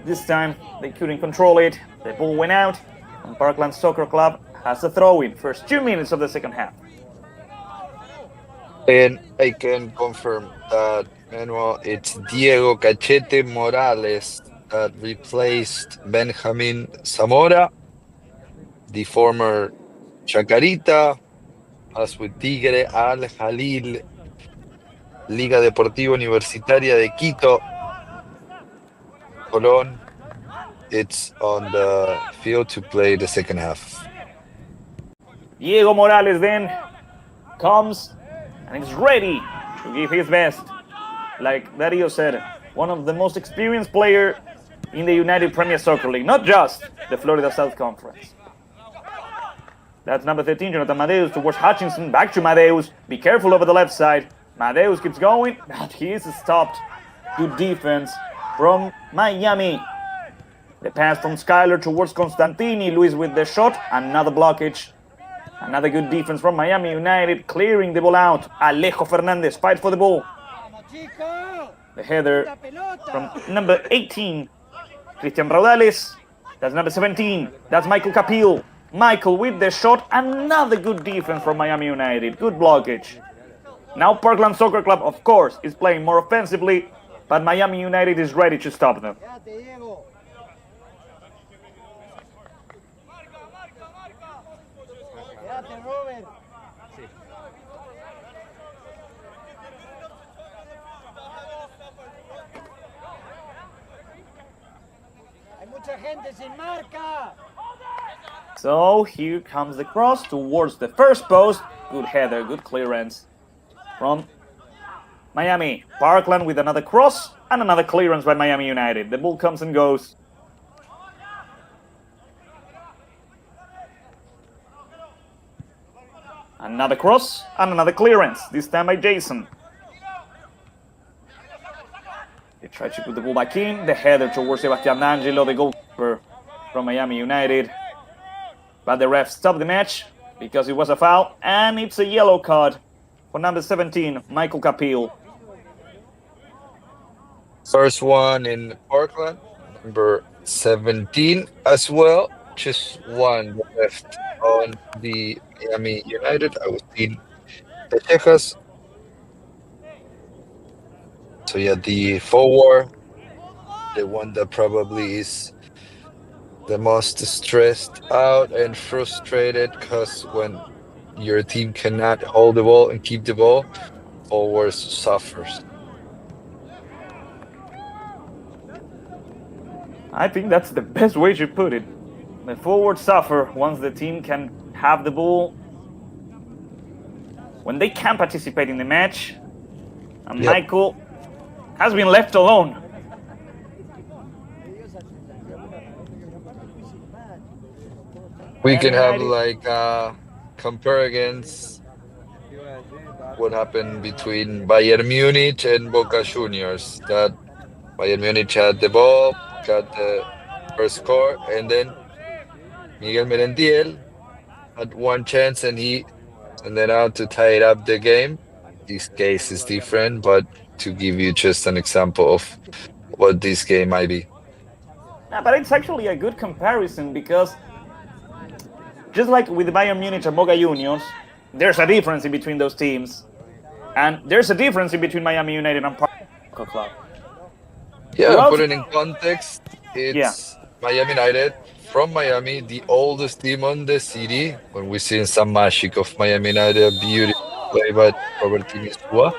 This time they couldn't control it. The ball went out, and Parkland Soccer Club has a throw-in. First 2 minutes of the second half. And I can confirm that, Manuel, it's Diego Cachete Morales that replaced Benjamin Zamora, the former Chacarita, as with Tigre, Al Jalil, Liga Deportiva Universitaria de Quito, Colón. It's on the field to play the second half. Diego Morales then comes and is ready to give his best. Like Dario said, one of the most experienced players in the United Premier Soccer League, not just the Florida South Conference. That's number 13, Jonathan Madeus towards Hutchinson. Back to Madeus. Be careful over the left side. Madeus keeps going, but he is stopped. Good defense from Miami. The pass from Skyler towards Constantini. Luis with the shot. Another blockage. Another good defense from Miami United, clearing the ball out. Alejo Fernandez fight for the ball. The header from number 18, Cristian Raudales. That's number 17. That's Michael Capil. Michael with the shot. Another good defense from Miami United. Good blockage. Now Parkland Soccer Club, of course, is playing more offensively, but Miami United is ready to stop them. So here comes the cross towards the first post. Good header, good clearance from Miami. Parkland with another cross and another clearance by Miami United. The ball comes and goes. Another cross and another clearance, this time by Jason. They try to put the ball back in. The header towards Sebastian D'Angelo, the goalkeeper from Miami United. But the ref stopped the match because it was a foul, and it's a yellow card for number 17, Michael Capil. First one in Parkland, number 17 as well. Just one left on the Miami United, Agustin Tejas. So yeah, the forward, the one that probably is the most stressed out and frustrated, because when your team cannot hold the ball and keep the ball, forward suffers. I think that's the best way to put it. The forwards suffer once the team can have the ball. When they can participate in the match, and Yep. Michael has been left alone. We can have like compare against what happened between Bayern Munich and Boca Juniors. That Bayern Munich had the ball, got the first score, and then Miguel Merentiel had one chance and he sent it out to tie it up the game. This case is different, but to give you just an example of what this game might be. Yeah, but it's actually a good comparison because just like with Bayern Munich and Boca Juniors, there's a difference in between those teams. And there's a difference in between Miami United and Parkland Club. Yeah, Well, put it in context. It's Miami United from Miami, the oldest team on the city. When we see some magic of Miami United, beautiful play by Robert Timisua.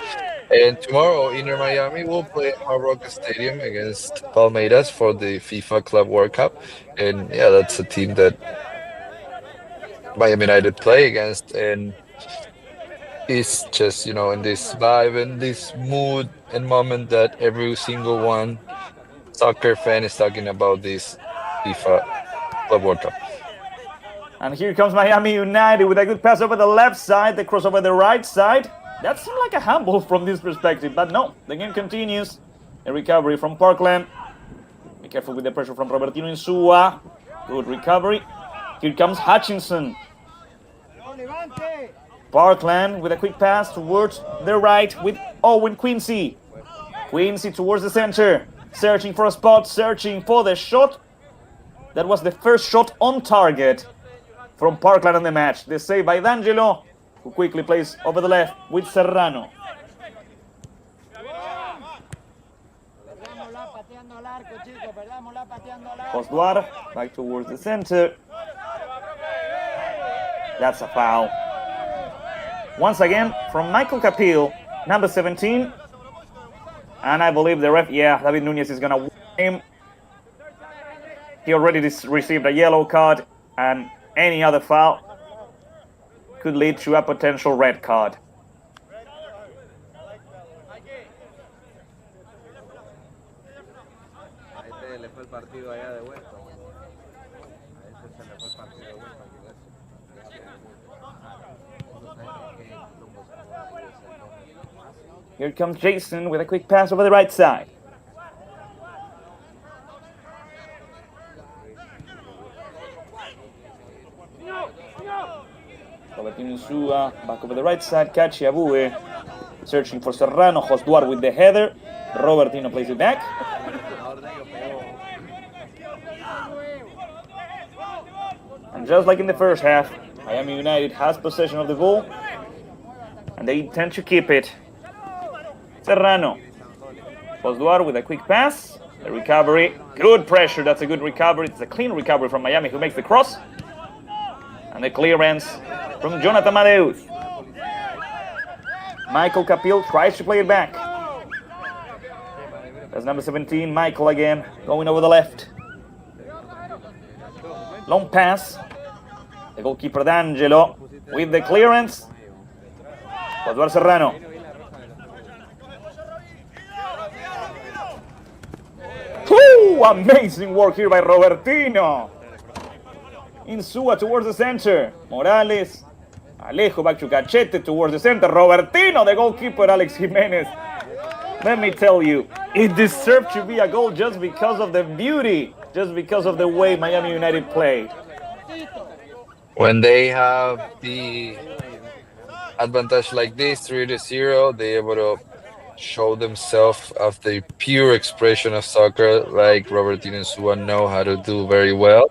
And tomorrow, Inter Miami will play Hard Rock Stadium against Palmeiras for the FIFA Club World Cup. And yeah, that's a team that Miami United play against, and it's just, you know, in this vibe and this mood and moment that every single one soccer fan is talking about this FIFA Club World Cup. And here comes Miami United with a good pass over the left side, the cross over the right side. That seemed like a handball from this perspective, but no, the game continues. A recovery from Parkland. Be careful with the pressure from Robertino Insua. Good recovery. Here comes Hutchinson. Parkland with a quick pass towards the right with Owen Quincy. Quincy towards the center. Searching for a spot, searching for the shot. That was the first shot on target from Parkland in the match. The save by D'Angelo, who quickly plays over the left with Serrano. Osduar back towards the center. That's a foul. Once again from Michael Capil, number 17. And I believe the ref, David Nunez is going to win him. He already received a yellow card, and any other foul could lead to a potential red card. Here comes Jason with a quick pass over the right side. Robertino Insua back over the right side. Kachiabue searching for Serrano. Osduar with the header. Robertino plays it back. And just like in the first half, Miami United has possession of the ball, and they intend to keep it. Serrano. Osduar with a quick pass. The recovery. Good pressure. That's a good recovery. It's a clean recovery from Miami, who makes the cross. And the clearance from Jonathan Mateus. Michael Capil tries to play it back. That's number 17, Michael again, going over the left. Long pass. The goalkeeper D'Angelo with the clearance. Osduar Serrano. Woo! Amazing work here by Robertino. Insua towards the center. Morales. Alejo back to Cachete towards the center. Robertino, the goalkeeper, Alex Jimenez. Let me tell you, it deserved to be a goal just because of the beauty, just because of the way Miami United played. When they have the advantage like this, 3-0, they're able to show themselves of the pure expression of soccer, like Robertino and Insua know how to do very well.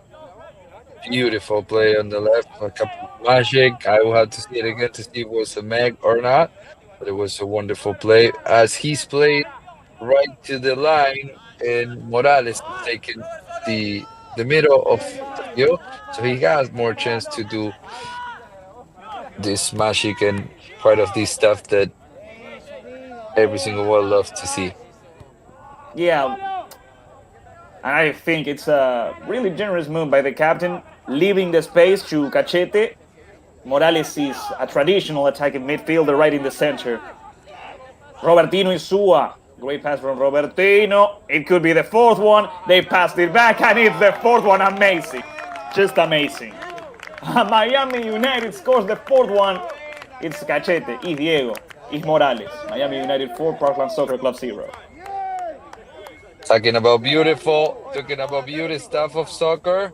Beautiful play on the left, a couple of magic. I will have to see it again to see if it was a mag or not, but it was a wonderful play as he's played right to the line, and Morales is taking the middle of the field, so he has more chance to do this magic and part of this stuff that every single one loves to see. Yeah, I think it's a really generous move by the captain, leaving the space to Cachete. Morales is a traditional attacking midfielder right in the center. Robertino Insua. Great pass from Robertino. It could be the fourth one. They passed it back, and it's the fourth one. Amazing. Just amazing. Miami United scores the fourth one. It's Cachete, y Diego, y Morales. Miami United 4, Parkland Soccer Club 0. Talking about beauty stuff of soccer,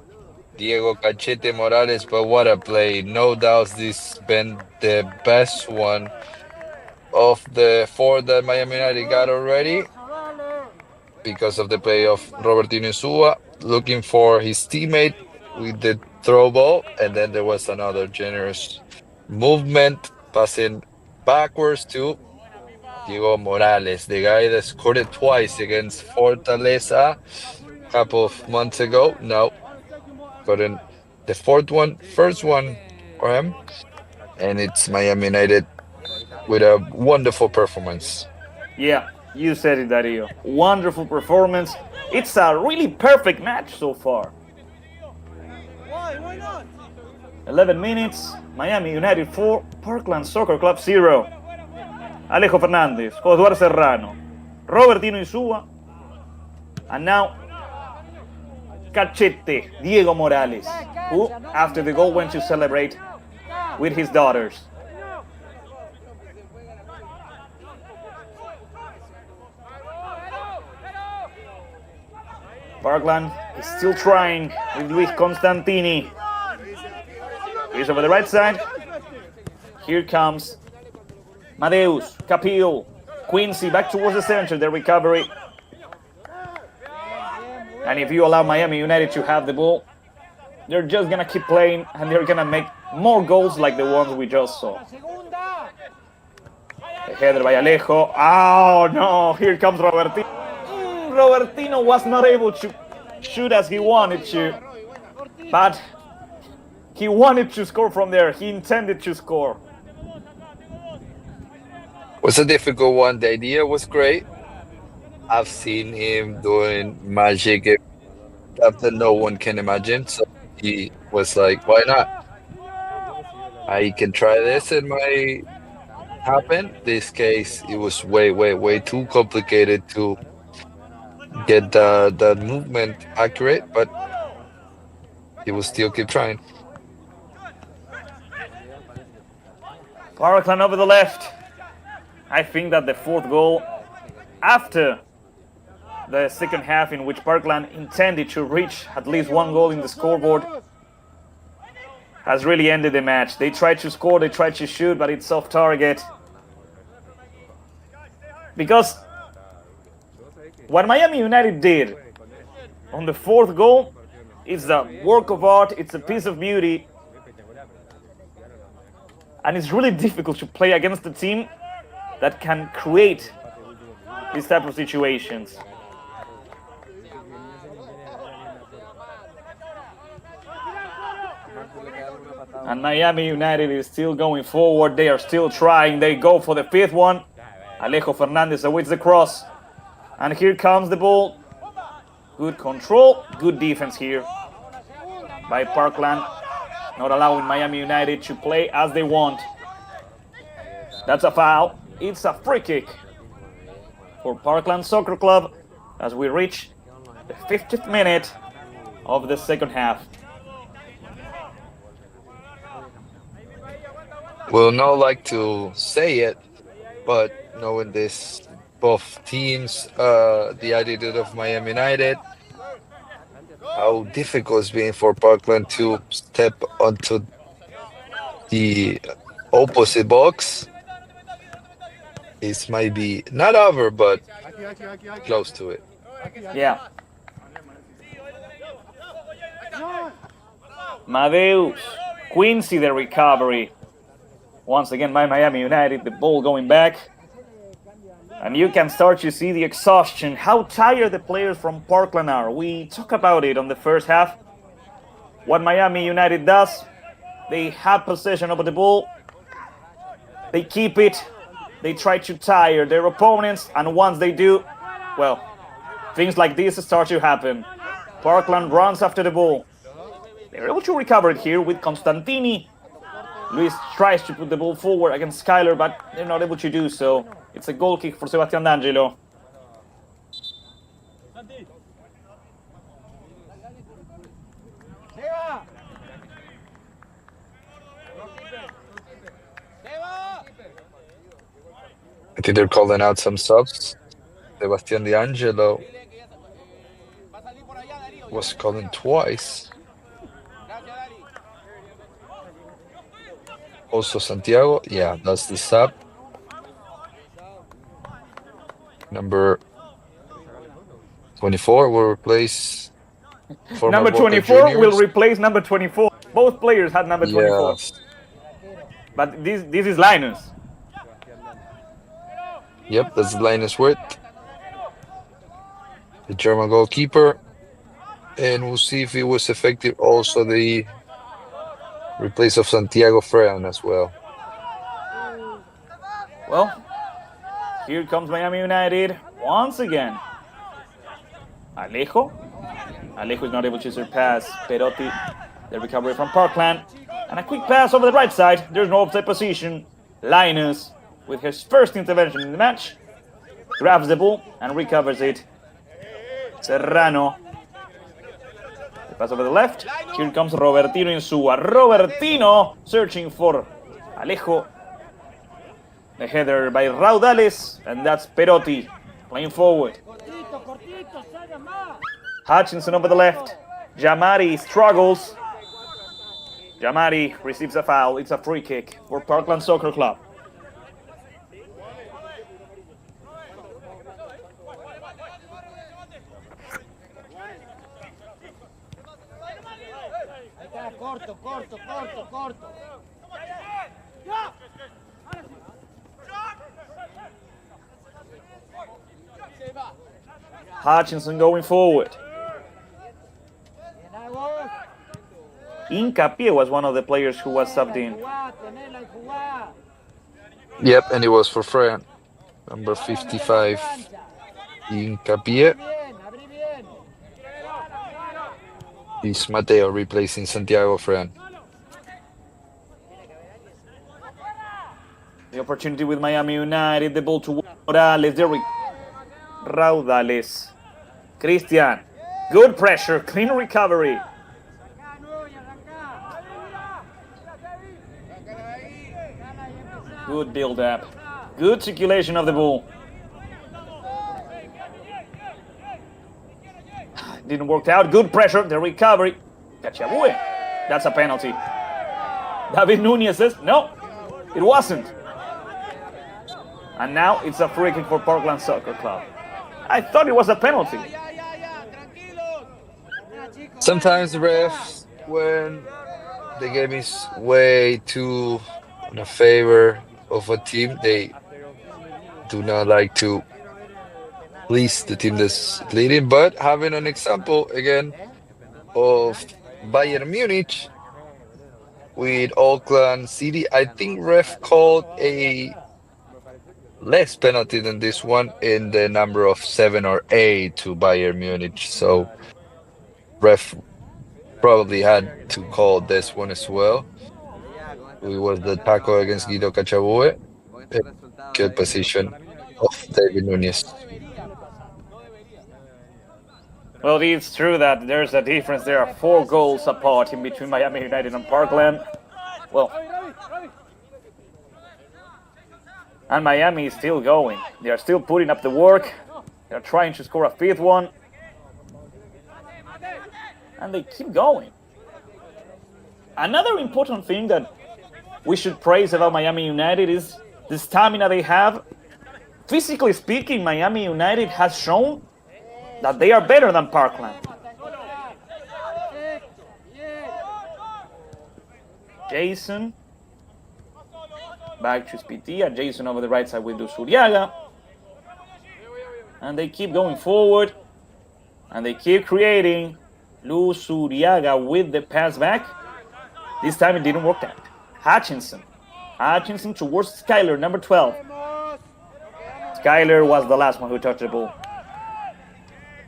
Diego Cachete Morales, but what a play. No doubts this has been the best one of the 4 that Miami United got already because of the play of Robertino Insua, looking for his teammate with the throw ball, and then there was another generous movement, passing backwards to Diego Morales, the guy that scored it twice against Fortaleza a couple of months ago. Now, got in the first one for him, and it's Miami United with a wonderful performance. Yeah, you said it, Dario. Wonderful performance. It's a really perfect match so far. Why not? 11 minutes, Miami United 4, Parkland Soccer Club 0. Alejo Fernandez, Osduar Serrano, Robertino Insua, and now Cachete, Diego Morales, who, after the goal, went to celebrate with his daughters. Parkland is still trying with Luis Constantini. He's over the right side. Here comes Madeus, Capil, Quincy back towards the center, the recovery. And if you allow Miami United to have the ball, they're just going to keep playing and they're going to make more goals like the ones we just saw. The header by Alejo. Oh no, here comes Robertino. Robertino was not able to shoot as he wanted to, but he wanted to score from there. He intended to score. Was a difficult one. The idea was great. I've seen him doing magic that no one can imagine. So he was like, why not? I can try this. It might happen. This case, it was way too complicated to get the movement accurate, but he will still keep trying. Parkland over the left. I think that the fourth goal, after the second half in which Parkland intended to reach at least one goal in the scoreboard, has really ended the match. They tried to score, they tried to shoot, but it's off target. Because what Miami United did on the fourth goal is a work of art, it's a piece of beauty. And it's really difficult to play against a team that can create these type of situations. And Miami United is still going forward. They are still trying. They go for the fifth one. Alejo Fernandez awaits the cross. And here comes the ball. Good control, good defense here by Parkland. Not allowing Miami United to play as they want. That's a foul. It's a free kick for Parkland Soccer Club as we reach the 50th minute of the second half. Will not like to say it, but knowing this, both teams, the attitude of Miami United, how difficult it's been for Parkland to step onto the opposite box. It might be not over, but close to it. Yeah. Madeus, Quincy, the recovery. Once again by Miami United, the ball going back. And you can start to see the exhaustion, how tired the players from Parkland are. We talk about it on the first half. What Miami United does, they have possession of the ball. They keep it. They try to tire their opponents. And once they do, well, things like this start to happen. Parkland runs after the ball. They're able to recover it here with Constantini. Luis tries to put the ball forward against Skyler, but they're not able to do so. It's a goal kick for Sebastian D'Angelo. I think they're calling out some subs. Sebastian D'Angelo was calling twice. Also Santiago, yeah, that's the sub. Number 24 will replace Number 24 will replace number 24. Both players had number 24. Yes. But this is Linus. Yep, that's Linus Wirth, the German goalkeeper. And we'll see if it was effective. Also the replace of Santiago Frean as well. Well, here comes Miami United once again. Alejo is not able to surpass Perotti. The recovery from Parkland. And a quick pass over the right side. There's no offside position. Linus, with his first intervention in the match, grabs the ball and recovers it. Serrano. Pass over the left. Here comes Robertino Insua. Robertino searching for Alejo. The header by Raudales, and that's Perotti playing forward. Hutchinson over the left. Jamari struggles. Jamari receives a foul. It's a free kick for Parkland Soccer Club. Corto. Hutchinson going forward. Hincapié was one of the players who was subbed in. Yep, and it was for Fran. Number 55, Hincapié. Is Mateo replacing Santiago Fran. The opportunity with Miami United. The ball to Morales. Raudales. Christian. Good pressure. Clean recovery. Good build-up. Good circulation of the ball. Didn't work out. Good pressure. The recovery. Cachabue. That's a penalty. David Nunez says, no, it wasn't. And now it's a free kick for Parkland Soccer Club. I thought it was a penalty. Sometimes the refs, when the game is way too in a favor of a team, they do not like to please the team that's leading. But having an example again of Bayern Munich with Auckland City, I think ref called a less penalty than this one in the number of 7 or 8 to Bayern Munich. So ref probably had to call this one as well. It was the tackle against Guido Cachabue. Good position of David Nunez. Well, it's true that there's a difference. There are 4 goals apart in between Miami United and Parkland. Well, and Miami is still going. They are still putting up the work. They're trying to score a 5th one. And they keep going. Another important thing that we should praise about Miami United is the stamina they have. Physically speaking, Miami United has shown that they are better than Parkland. Jason. Back to Spitia. Jason over the right side with Dusuriaga. And they keep going forward. And they keep creating. Lusuriaga with the pass back. This time it didn't work out. Hutchinson towards Skyler, number 12. Skyler was the last one who touched the ball.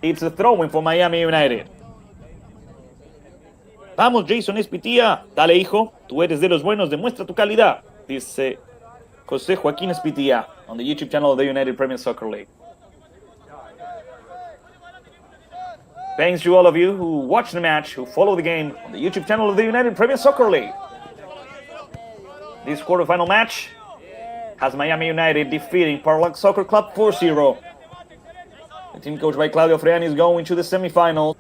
It's a throw-in for Miami United. Vamos, Jason Espitia. Dale, hijo. Tú eres de los buenos. Demuestra tu calidad. Dice José Joaquín Espitia on the YouTube channel of the United Premier Soccer League. Thanks to all of you who watch the match, who follow the game on the YouTube channel of the United Premier Soccer League. This quarterfinal match has Miami United defeating Parkland Soccer Club 4-0. The team coached by Claudio Freani is going to the semifinals.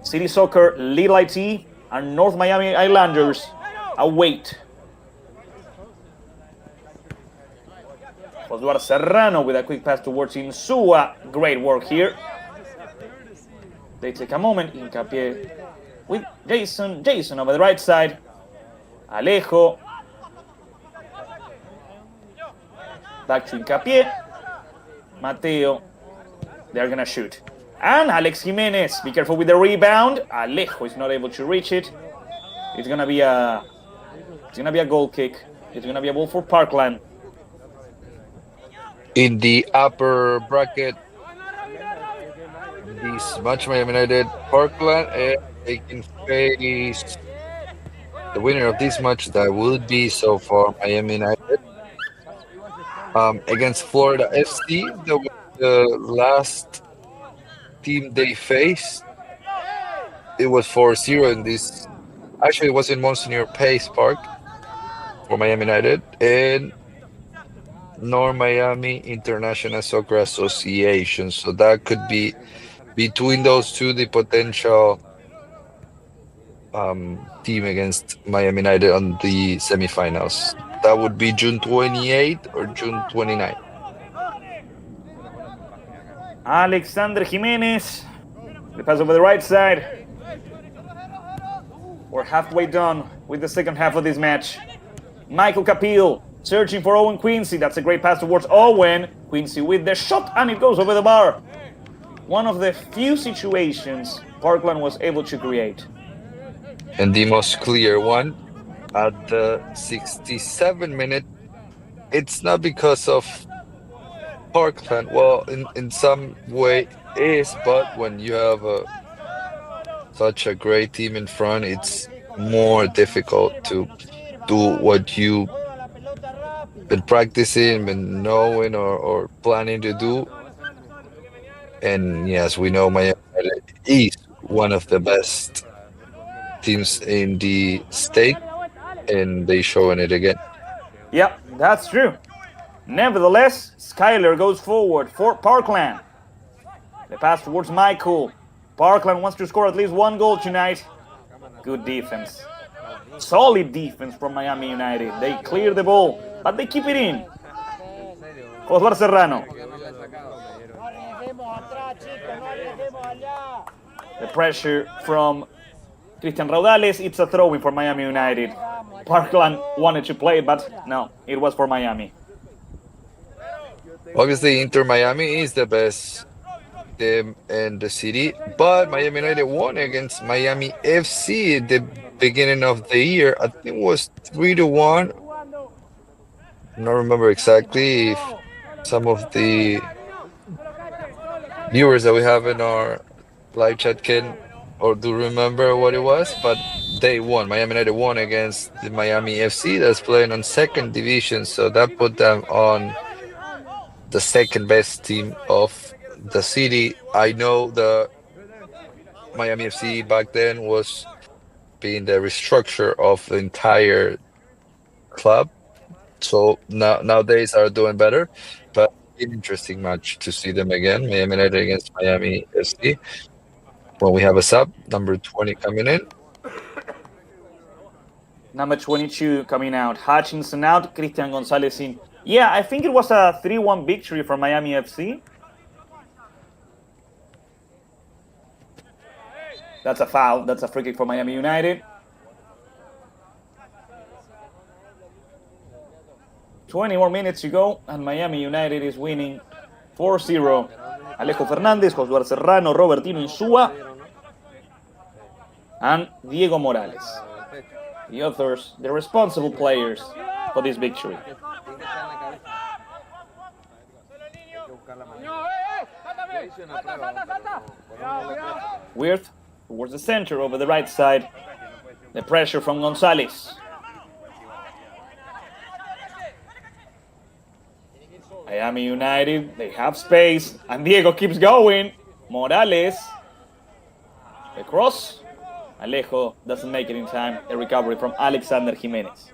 City Soccer, Little IT, and North Miami Islanders await. Osvaldo Serrano with a quick pass towards Insua. Great work here. They take a moment. Hincapié with Jason. Jason over the right side. Alejo. Back to Hincapié. Mateo. They're going to shoot. And Alex Jimenez. Be careful with the rebound. Alejo is not able to reach it. It's going to be a goal kick. It's going to be a ball for Parkland. In the upper bracket, this match, Miami United, Parkland, and they can face the winner of this match. That would be so far Miami United against Florida FC. The last team they faced. it was 4-0 in this. Actually, it was in Monsignor Pace Park for Miami United and North Miami International Soccer Association. So that could be between those two the potential team against Miami United on the semifinals. That would be June 28th or June 29th. Alexander Jimenez, the pass over the right side. We're halfway done with the second half of this match. Michael Capil searching for Owen Quincy. That's a great pass towards Owen. Quincy with the shot, and it goes over the bar. One of the few situations Parkland was able to create. And the most clear one at the 67 minute. It's not because of Parkland. Well, in some way is, but when you have such a great team in front, it's more difficult to do what you've been practicing, been knowing, or planning to do. And yes, we know Miami is one of the best teams in the state, and they showing it again. Yep, that's true. Nevertheless, Skyler goes forward for Parkland. The pass towards Michael. Parkland wants to score at least one goal tonight. Good defense. Solid defense from Miami United. They clear the ball, but they keep it in. Josué Serrano. The pressure from Cristian Raudales. It's a throw-in for Miami United. Parkland wanted to play it, but no, it was for Miami. Obviously, Inter Miami is the best team in the city, but Miami United won against Miami FC at the beginning of the year. I think it was 3-1. I don't remember exactly if some of the viewers that we have in our live chat can or do remember what it was, but they won. Miami United won against the Miami FC that's playing on second division, so that put them on the second best team of the city. I know the Miami FC back then was being the restructure of the entire club, so nowadays are doing better. But an interesting match to see them again, Miami United against Miami FC. When we have a sub, number 20 coming in. Number 22 coming out. Hutchinson out, Christian Gonzalez in. Yeah, I think it was a 3-1 victory for Miami FC. That's a foul. That's a free kick for Miami United. 20 more minutes to go, and Miami United is winning 4-0. Alejo Fernández, Josué Serrano, Robertino Insúa, and Diego Morales. The others, the responsible players for this victory. Wirth towards the center over the right side. The pressure from Gonzalez. Miami United, they have space, and Diego keeps going. Morales, the cross. Alejo doesn't make it in time. A recovery from Alexander Jimenez.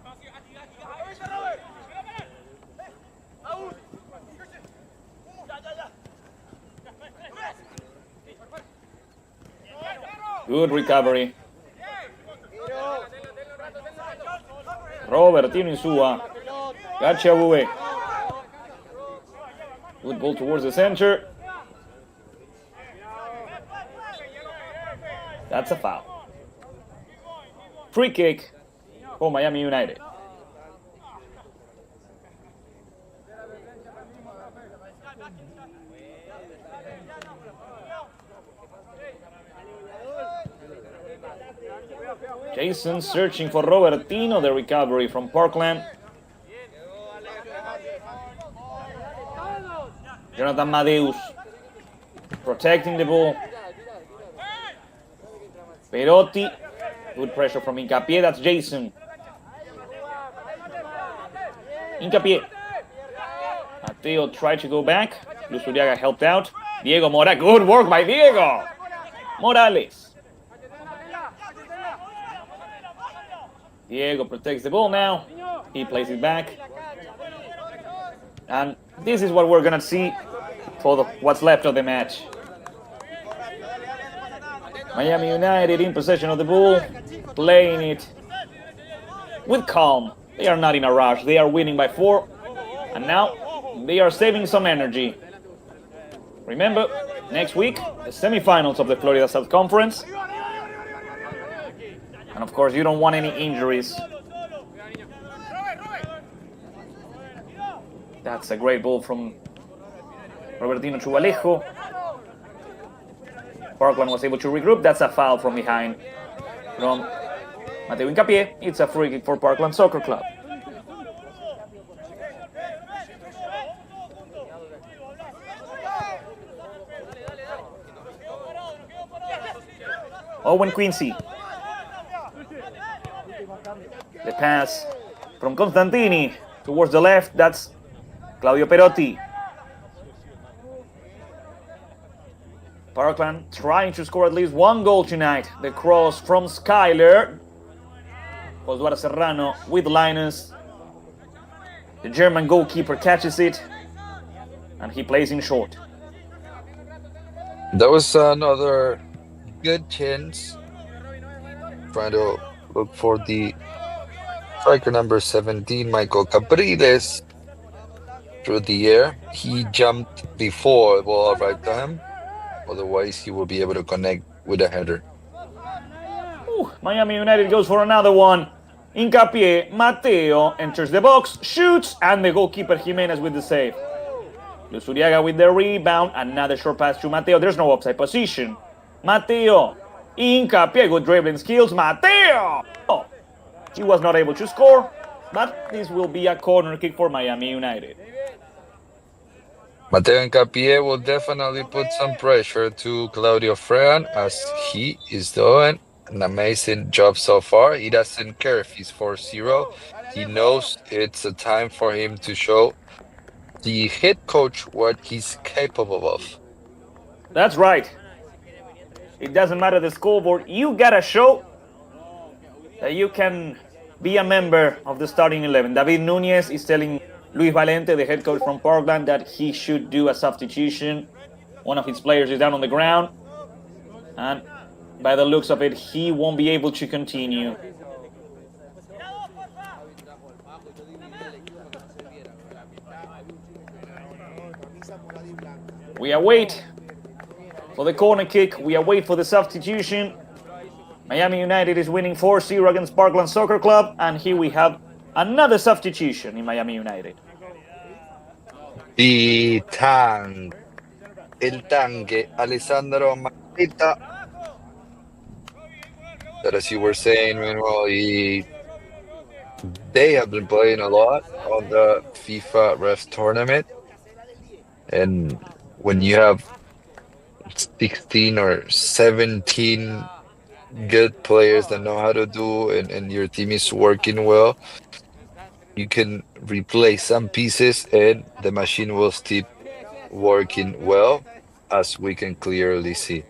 Good recovery. Robertino Insúa. Gachabue. Good ball towards the center. That's a foul. Free kick for Miami United. Jason searching for Robertino, the recovery from Parkland. Jonathan Madeus protecting the ball. Perotti, good pressure from Hincapié, that's Jason. Hincapié. Mateo tried to go back. Luz Uriaga helped out. Diego Mora, good work by Diego. Morales. Diego protects the ball now. He plays it back. And this is what we're going to see for what's left of the match. Miami United in possession of the ball, playing it with calm. They are not in a rush. They are winning by 4. And now they are saving some energy. Remember, next week, the semifinals of the Florida South Conference. And of course, you don't want any injuries. That's a great ball from Robertino Chubalejo. Parkland was able to regroup. That's a foul from behind from Mateo Hincapié. It's a free kick for Parkland Soccer Club. Owen Quincy. The pass from Constantini towards the left. That's Claudio Perotti. Parkland trying to score at least one goal tonight. The cross from Skyler. Osvaldo Serrano with Linus. The German goalkeeper catches it. And he plays in short. That was another good chance. Trying to look for the striker number 17, Michael Capriles. Through the air. He jumped before the ball arrived to him. Otherwise, he will be able to connect with a header. Ooh, Miami United goes for another one. Hincapié, Mateo enters the box, shoots, and the goalkeeper Jimenez with the save. Luis Uriaga with the rebound. Another short pass to Mateo. There's no offside position. Mateo. Hincapié, good dribbling skills. Mateo! Oh, he was not able to score, but this will be a corner kick for Miami United. Mateo Hincapié will definitely put some pressure to Claudio Frean, as he is doing an amazing job so far. He doesn't care if he's 4-0. He knows it's a time for him to show the head coach what he's capable of. That's right. It doesn't matter the scoreboard. You gotta show that you can be a member of the starting 11. David Nunez is telling Luis Valente, the head coach from Parkland, that he should do a substitution. One of his players is down on the ground. And by the looks of it, he won't be able to continue. We await for the corner kick. We await for the substitution. Miami United is winning 4-0 against Parkland Soccer Club. And here we have another substitution in Miami United. The tank, el tanque, Alessandro Marita. That, as you were saying, Manuel, they have been playing a lot on the FIFA Refs tournament. And when you have 16 or 17 good players that know how to do and your team is working well, you can replace some pieces and the machine will still working well, as we can clearly see.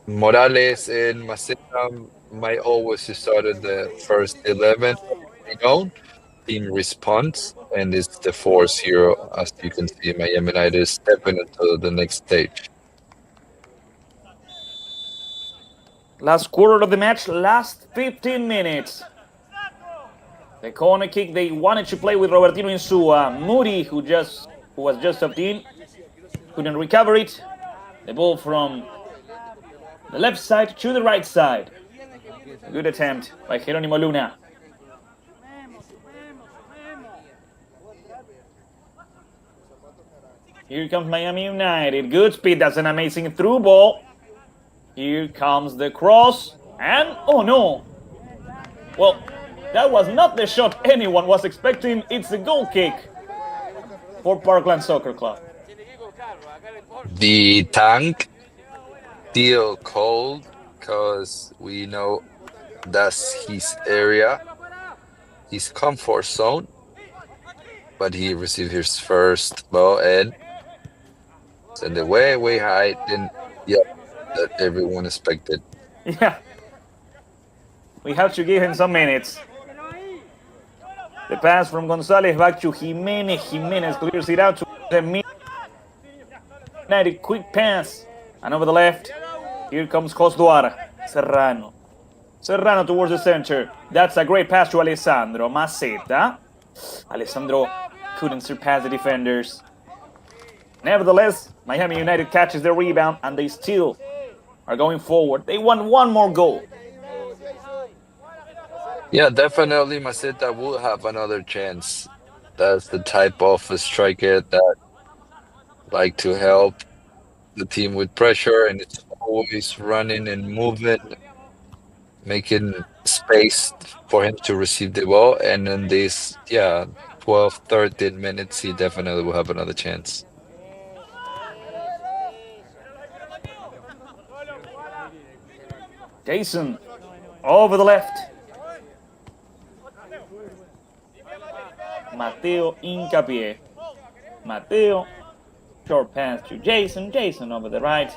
Morales and Maceta might always start at the first 11 in response, and it's the 4-0. As you can see, Miami United is stepping into the next stage. Last quarter of the match, last 15 minutes. The corner kick, they wanted to play with Robertino Insua. Moody, who was just up in, couldn't recover it. The ball from the left side to the right side. Good attempt by Jeronimo Luna. Here comes Miami United. Good speed. That's an amazing through ball. Here comes the cross. And, oh no. Well, that was not the shot anyone was expecting. It's a goal kick for Parkland Soccer Club. The tank still cold, because we know that's his area, his comfort zone. But he received his first ball and sent it way high, and that everyone expected. Yeah. We have to give him some minutes. The pass from Gonzalez back to Jimenez. Jimenez clears it out to the United. Quick pass. And over the left, here comes Cosduar. Serrano. Serrano towards the center. That's a great pass to Alessandro. Maceta. Alessandro couldn't surpass the defenders. Nevertheless, Miami United catches the rebound and they still are going forward. They want one more goal. Yeah, definitely Maceta will have another chance. That's the type of striker that like to help the team with pressure, and it's always running and moving, making space for him to receive the ball. And in this, 12, 13 minutes, he definitely will have another chance. Jason over the left. Mateo Hincapié. Mateo, short pass to Jason. Jason over the right.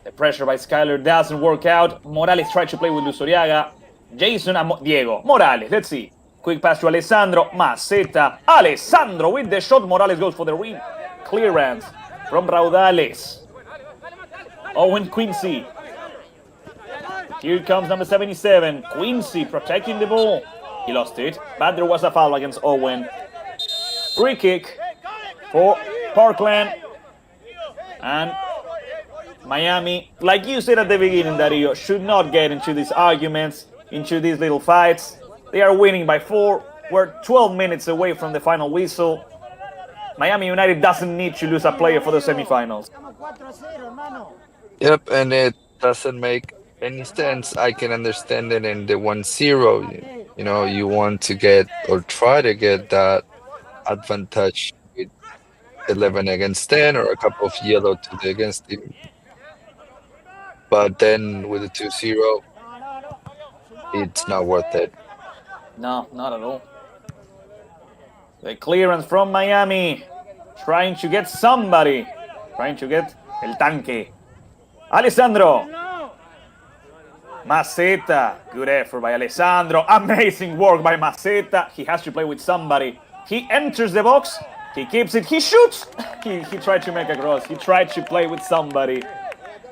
The pressure by Skyler doesn't work out. Morales tried to play with Luzuriaga. Jason and Diego. Morales, let's see. Quick pass to Alessandro. Maceta. Alessandro with the shot. Morales goes for the ring. Clearance from Raudales. Owen Quincy. Here comes number 77. Quincy protecting the ball. He lost it, but there was a foul against Owen. Free kick for Parkland. And Miami, like you said at the beginning, Dario, should not get into these arguments, into these little fights. They are winning by 4. We're 12 minutes away from the final whistle. Miami United doesn't need to lose a player for the semifinals. Yep, and it doesn't make any sense. I can understand it in the 1-0. You know, you want to get or try to get that advantage with 11 against 10 or a couple of yellow to the against team. But then with the 2-0, it's not worth it. No, not at all. The clearance from Miami. Trying to get somebody. Trying to get El Tanque. Alessandro. Maceta. Good effort by Alessandro. Amazing work by Maceta. He has to play with somebody. He enters the box. He keeps it. He shoots. He tried to make a cross. He tried to play with somebody.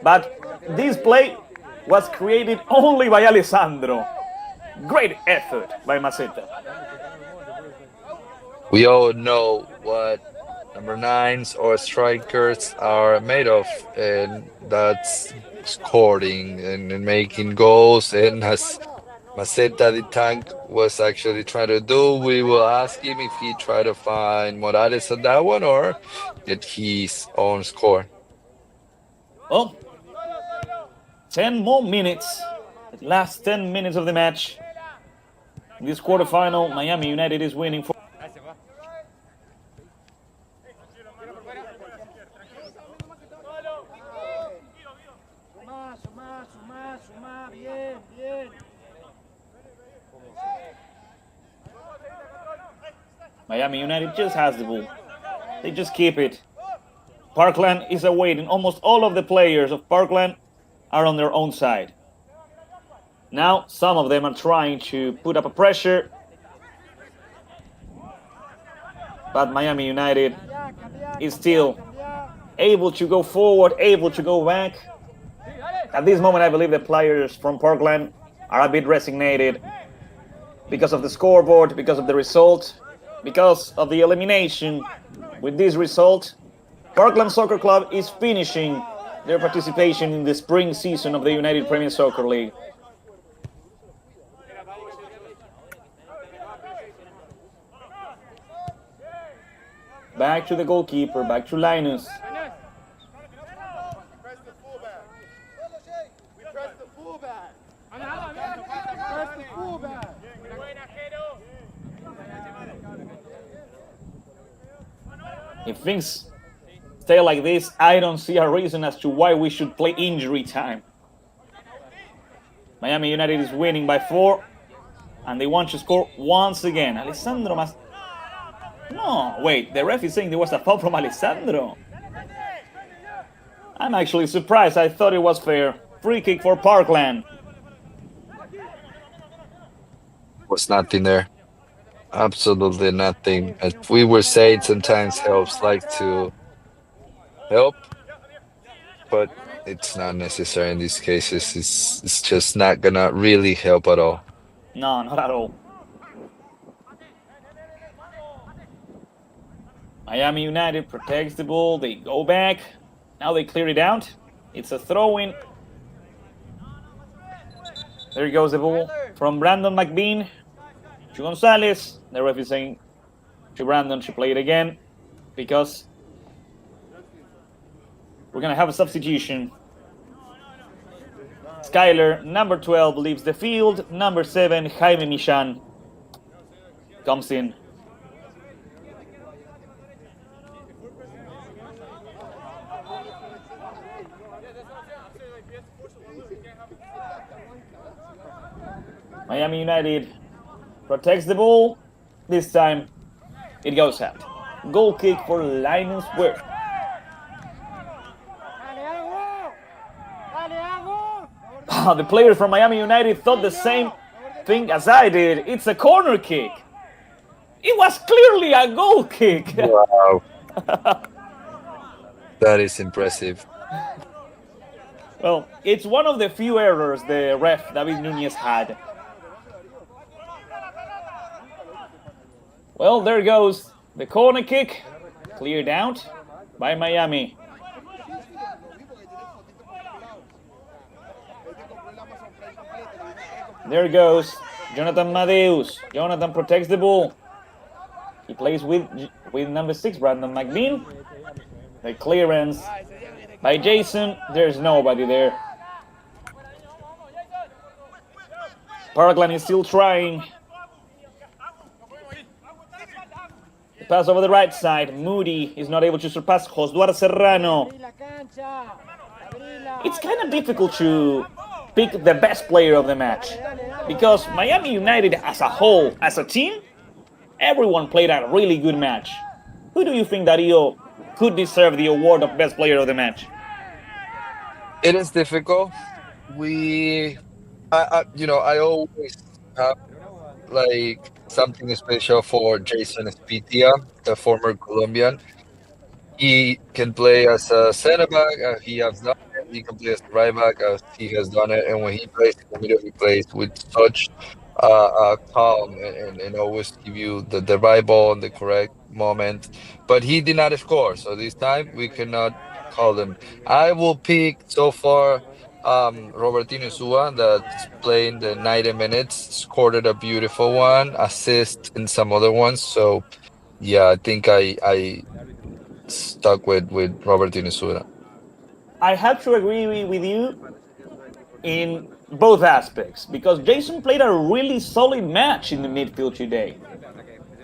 But this play was created only by Alessandro. Great effort by Maceta. We all know what number 9s or strikers are made of, and that's scoring and making goals. And as Maceta the Tank was actually trying to do, we will ask him if he tried to find Morales on that one or did his own score. Well, 10 more minutes. The last 10 minutes of the match. In this quarterfinal, Miami United is winning for. Miami United just has the ball. They just keep it. Parkland is awaiting. Almost all of the players of Parkland are on their own side. Now, some of them are trying to put up a pressure. But Miami United is still able to go forward, able to go back. At this moment, I believe the players from Parkland are a bit resignated because of the scoreboard, because of the result, because of the elimination. With this result, Parkland Soccer Club is finishing their participation in the spring season of the United Premier Soccer League. Back to the goalkeeper, back to Linus. If things stay like this, I don't see a reason as to why we should play injury time. Miami United is winning by 4, and they want to score once again. Alessandro must... No, wait, the ref is saying there was a foul from Alessandro. I'm actually surprised. I thought it was fair. Free kick for Parkland. was nothing there. Absolutely nothing. As we were saying, sometimes helps like to help, but it's not necessary in these cases. It's just not gonna really help at all. No, not at all. Miami United protects the ball. They go back. Now they clear it out. It's a throw-in. There goes the ball from Brandon McBean to Gonzalez. The ref is saying to Brandon to play it again because we're going to have a substitution. Skyler, number 12, leaves the field. Number 7, Jaime Michan, comes in. Miami United protects the ball. This time it goes out. Goal kick for Linus Ware. The players from Miami United thought the same thing as I did. It's a corner kick. It was clearly a goal kick. Wow. That is impressive. Well, it's one of the few errors the ref, David Nunez, had. Well, there goes the corner kick, cleared out by Miami. There goes Jonathan Matheus. Jonathan protects the ball. He plays with number 6, Brandon McBean. The clearance by Jason. There's nobody there. Parkland is still trying. The pass over the right side. Moody is not able to surpass Josué Serrano. It's kind of difficult to pick the best player of the match because Miami United as a whole, as a team, everyone played a really good match. Who do you think, Darío, could deserve the award of best player of the match? It is difficult. I always have like something special for Jason Espitia, the former Colombian. He can play as a center back. He has done it. He can play as a right back. He has done it. And when he plays in the middle, he plays with such calm and always give you the right ball in the correct moment. But he did not score. So this time we cannot call him. I will pick so far Robertinho Sua, that's playing the 90 minutes, scored a beautiful one, assist in some other ones. So yeah, I think I stuck with Robertinho Sua. I have to agree with you in both aspects because Jason played a really solid match in the midfield today.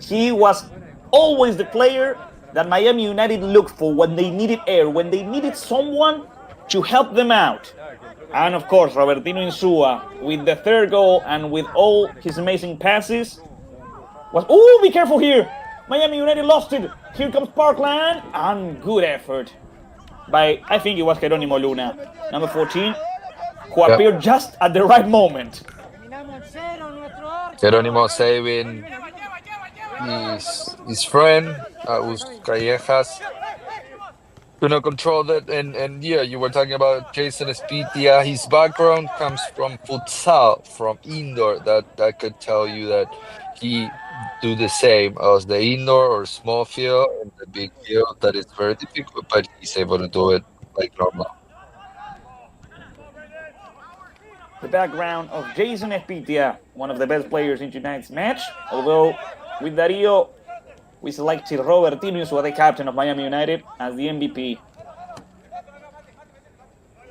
He was always the player that Miami United looked for when they needed air, when they needed someone to help them out. And of course, Robertinho Insua, with the third goal and with all his amazing passes, was... Oh, be careful here! Miami United lost it. Here comes Parkland, and good effort by, I think it was Jerónimo Luna, number 14, who appeared just at the right moment. Jerónimo saving his friend, Callejas. Control that, and yeah, you were talking about Jason Espitia. His background comes from futsal, from indoor. That could tell you that he do the same as the indoor or small field and the big field. That is very difficult, but he's able to do it like normal. The background of Jason Espitia, one of the best players in tonight's match. Although with Darío, we selected Robertinho Insua, the captain of Miami United, as the MVP.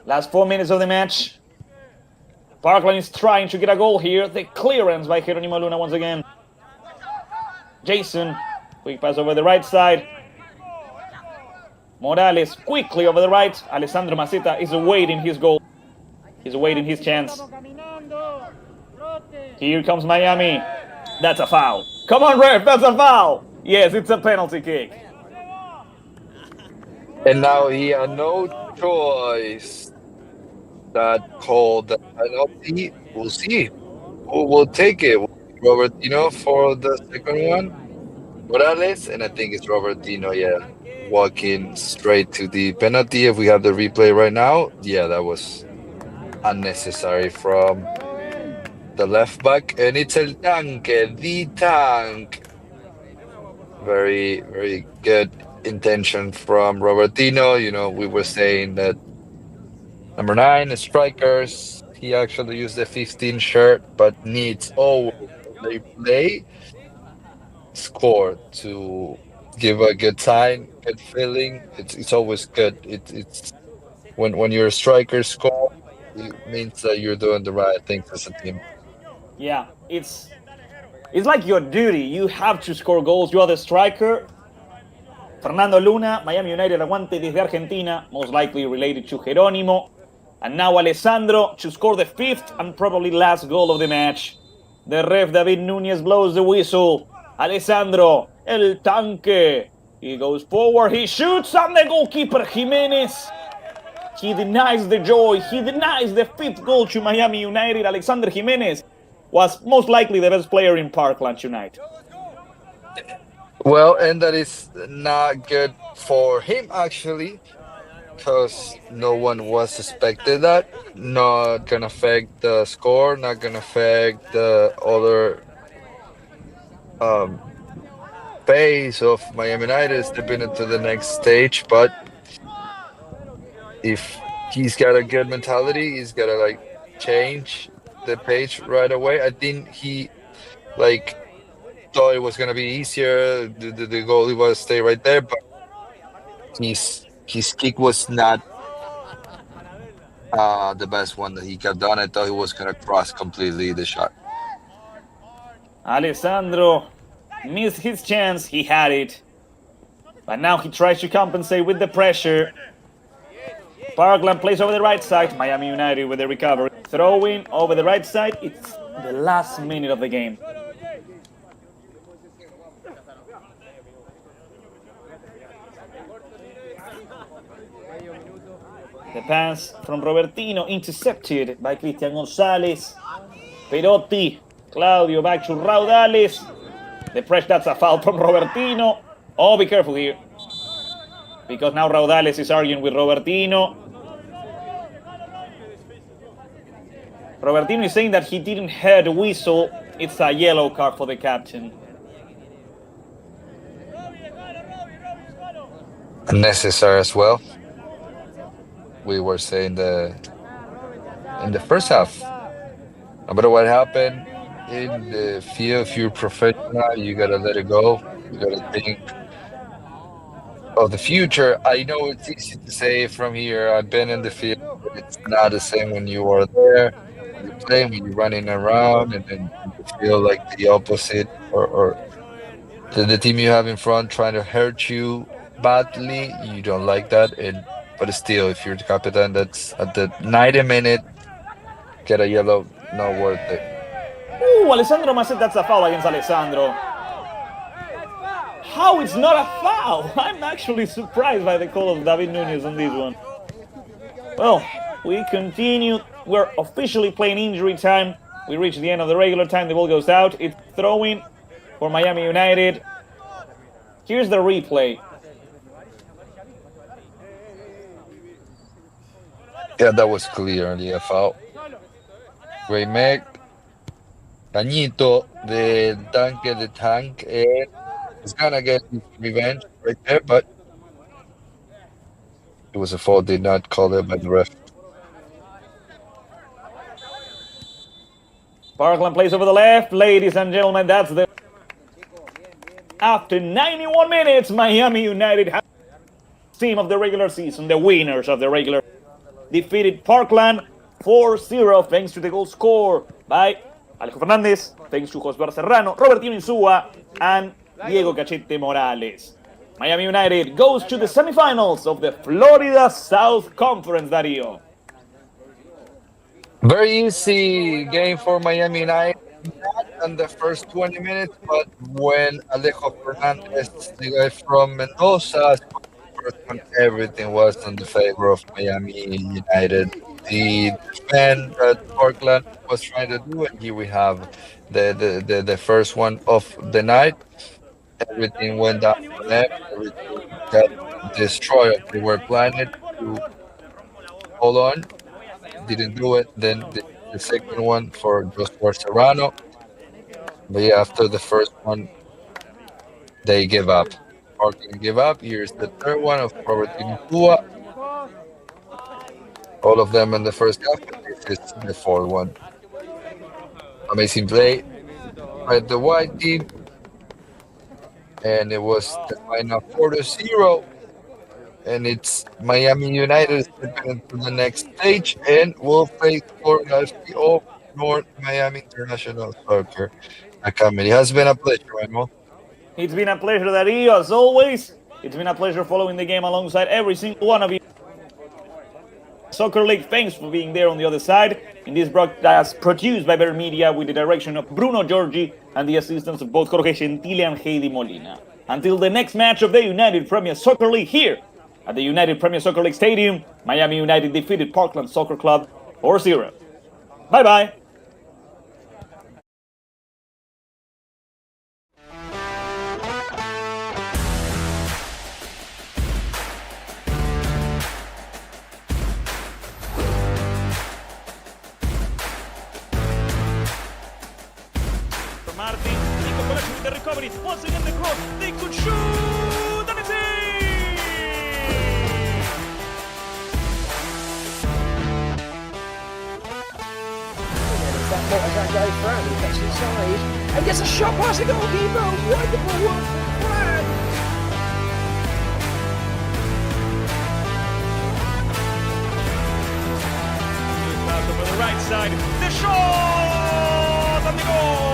Last 4 minutes of the match. Parkland is trying to get a goal here. The clearance by Jerónimo Luna once again. Jason, quick pass over the right side. Morales quickly over the right. Alessandro Maceta is awaiting his goal. He's awaiting his chance. Here comes Miami. That's a foul. Come on, ref, that's a foul. Yes, it's a penalty kick. And now he had no choice. That called the penalty. We'll see. We'll take it. Robertino for the second one. Morales, and I think it's Robertino, yeah, walking straight to the penalty. If we have the replay right now, yeah, that was unnecessary from the left back. And it's El Tanque, the tank. Very, very good intention from Robertino. We were saying that number 9 is strikers. He actually used the 15 shirt, but needs always they play score to give a good time, good feeling. It's always good. It's when you're a striker score, it means that you're doing the right things as a team. Yeah, it's like your duty. You have to score goals. You are the striker. Fernando Luna, Miami United aguante desde Argentina, most likely related to Jerónimo. And now Alessandro to score the 5th and probably last goal of the match. The ref David Núñez blows the whistle. Alessandro, el tanque. He goes forward, he shoots, and the goalkeeper Jimenez. He denies the joy. He denies the 5th goal to Miami United. Alexander Jimenez was most likely the best player in Parkland tonight. Well, and that is not good for him actually, because no one was expected that. Not gonna affect the score. Not gonna affect the other um, phase of Miami United stepping into the next stage. But if he's got a good mentality, he's gotta like change the page right away. I think he like thought it was gonna be easier. The goalie was stay right there, but his kick was not the best one that he could have done. I thought he was gonna cross completely the shot. Alessandro missed his chance. He had it. But now he tries to compensate with the pressure. Parkland plays over the right side. Miami United with the recovery. Throwing over the right side. It's the last minute of the game. The pass from Robertino intercepted by Cristian Gonzalez. Perotti. Claudio back to Raudales. The pressure, that's a foul from Robertino. Oh, be careful here. Because now Raudales is arguing with Robertino. Robertino is saying that he didn't hear the whistle. It's a yellow card for the captain. Unnecessary as well. We were saying in the first half. No matter what happened in the field, if you're professional, you gotta let it go. You gotta think of the future. I know it's easy to say from here. I've been in the field, but it's not the same when you are there. When you're playing, when you're running around, and then you feel like the opposite or the team you have in front trying to hurt you badly. You don't like that, but still, if you're the captain, that's at the 90 minute, get a yellow, not worth it. Alessandro Masset, that's a foul against Alessandro. How it's not a foul? I'm actually surprised by the call of David Núñez on this one. Well, we continue. We're officially playing injury time. We reach the end of the regular time. The ball goes out. It's throwing for Miami United. Here's the replay. Yeah, that was clearly a foul. Great Meg. Cañito de Tanque the Tank. And he's gonna get his revenge right there, but it was a foul. Did not call it by the ref. Parkland plays over the left. Ladies and gentlemen, that's the... After 91 minutes, Miami United have team of the regular season, the winners of the regular, defeated Parkland 4-0 thanks to the goal score by Alejo Fernández, thanks to José Serrano, Robertino Insúa, and Diego Cachete Morales. Miami United goes to the semifinals of the Florida South Conference, Darío. Very easy game for Miami United in the first 20 minutes, but when Alejo Fernandez, the guy from Mendoza, when everything was in the favor of Miami United. the defend that Parkland was trying to do. And here we have the first one of the night. Everything went down for them. Everything got destroyed. They were planning to hold on, didn't do it. Then the second one for Serrano. But yeah, after the first one, they give up. Parkland give up. Here's the third one of Robertino Tua. All of them in the first half. This is the fourth one. Amazing play by the white team. And it was the final 4-0. And it's Miami United stepping into the next stage and will face Florida FC of North Miami International Soccer Academy. It has been a pleasure, Manuel. It's been a pleasure, Dario, as always. It's been a pleasure following the game alongside every single one of you. Soccer League, thanks for being there on the other side. In this broadcast produced by Better Media with the direction of Bruno Giorgi and the assistance of both Jorge Gentile and Heidi Molina. Until the next match of the United Premier Soccer League here at the United Premier Soccer League Stadium, Miami United defeated Parkland Soccer Club 4-0. Bye-bye. Martin, Nico Colasci with the recovery, once again the cross, they could shoot, and it's in! That guy Fran, he gets inside and gets a shot past the goalkeeper. Wonderful one from Fran. Good pass over the right side, the shot and the goal!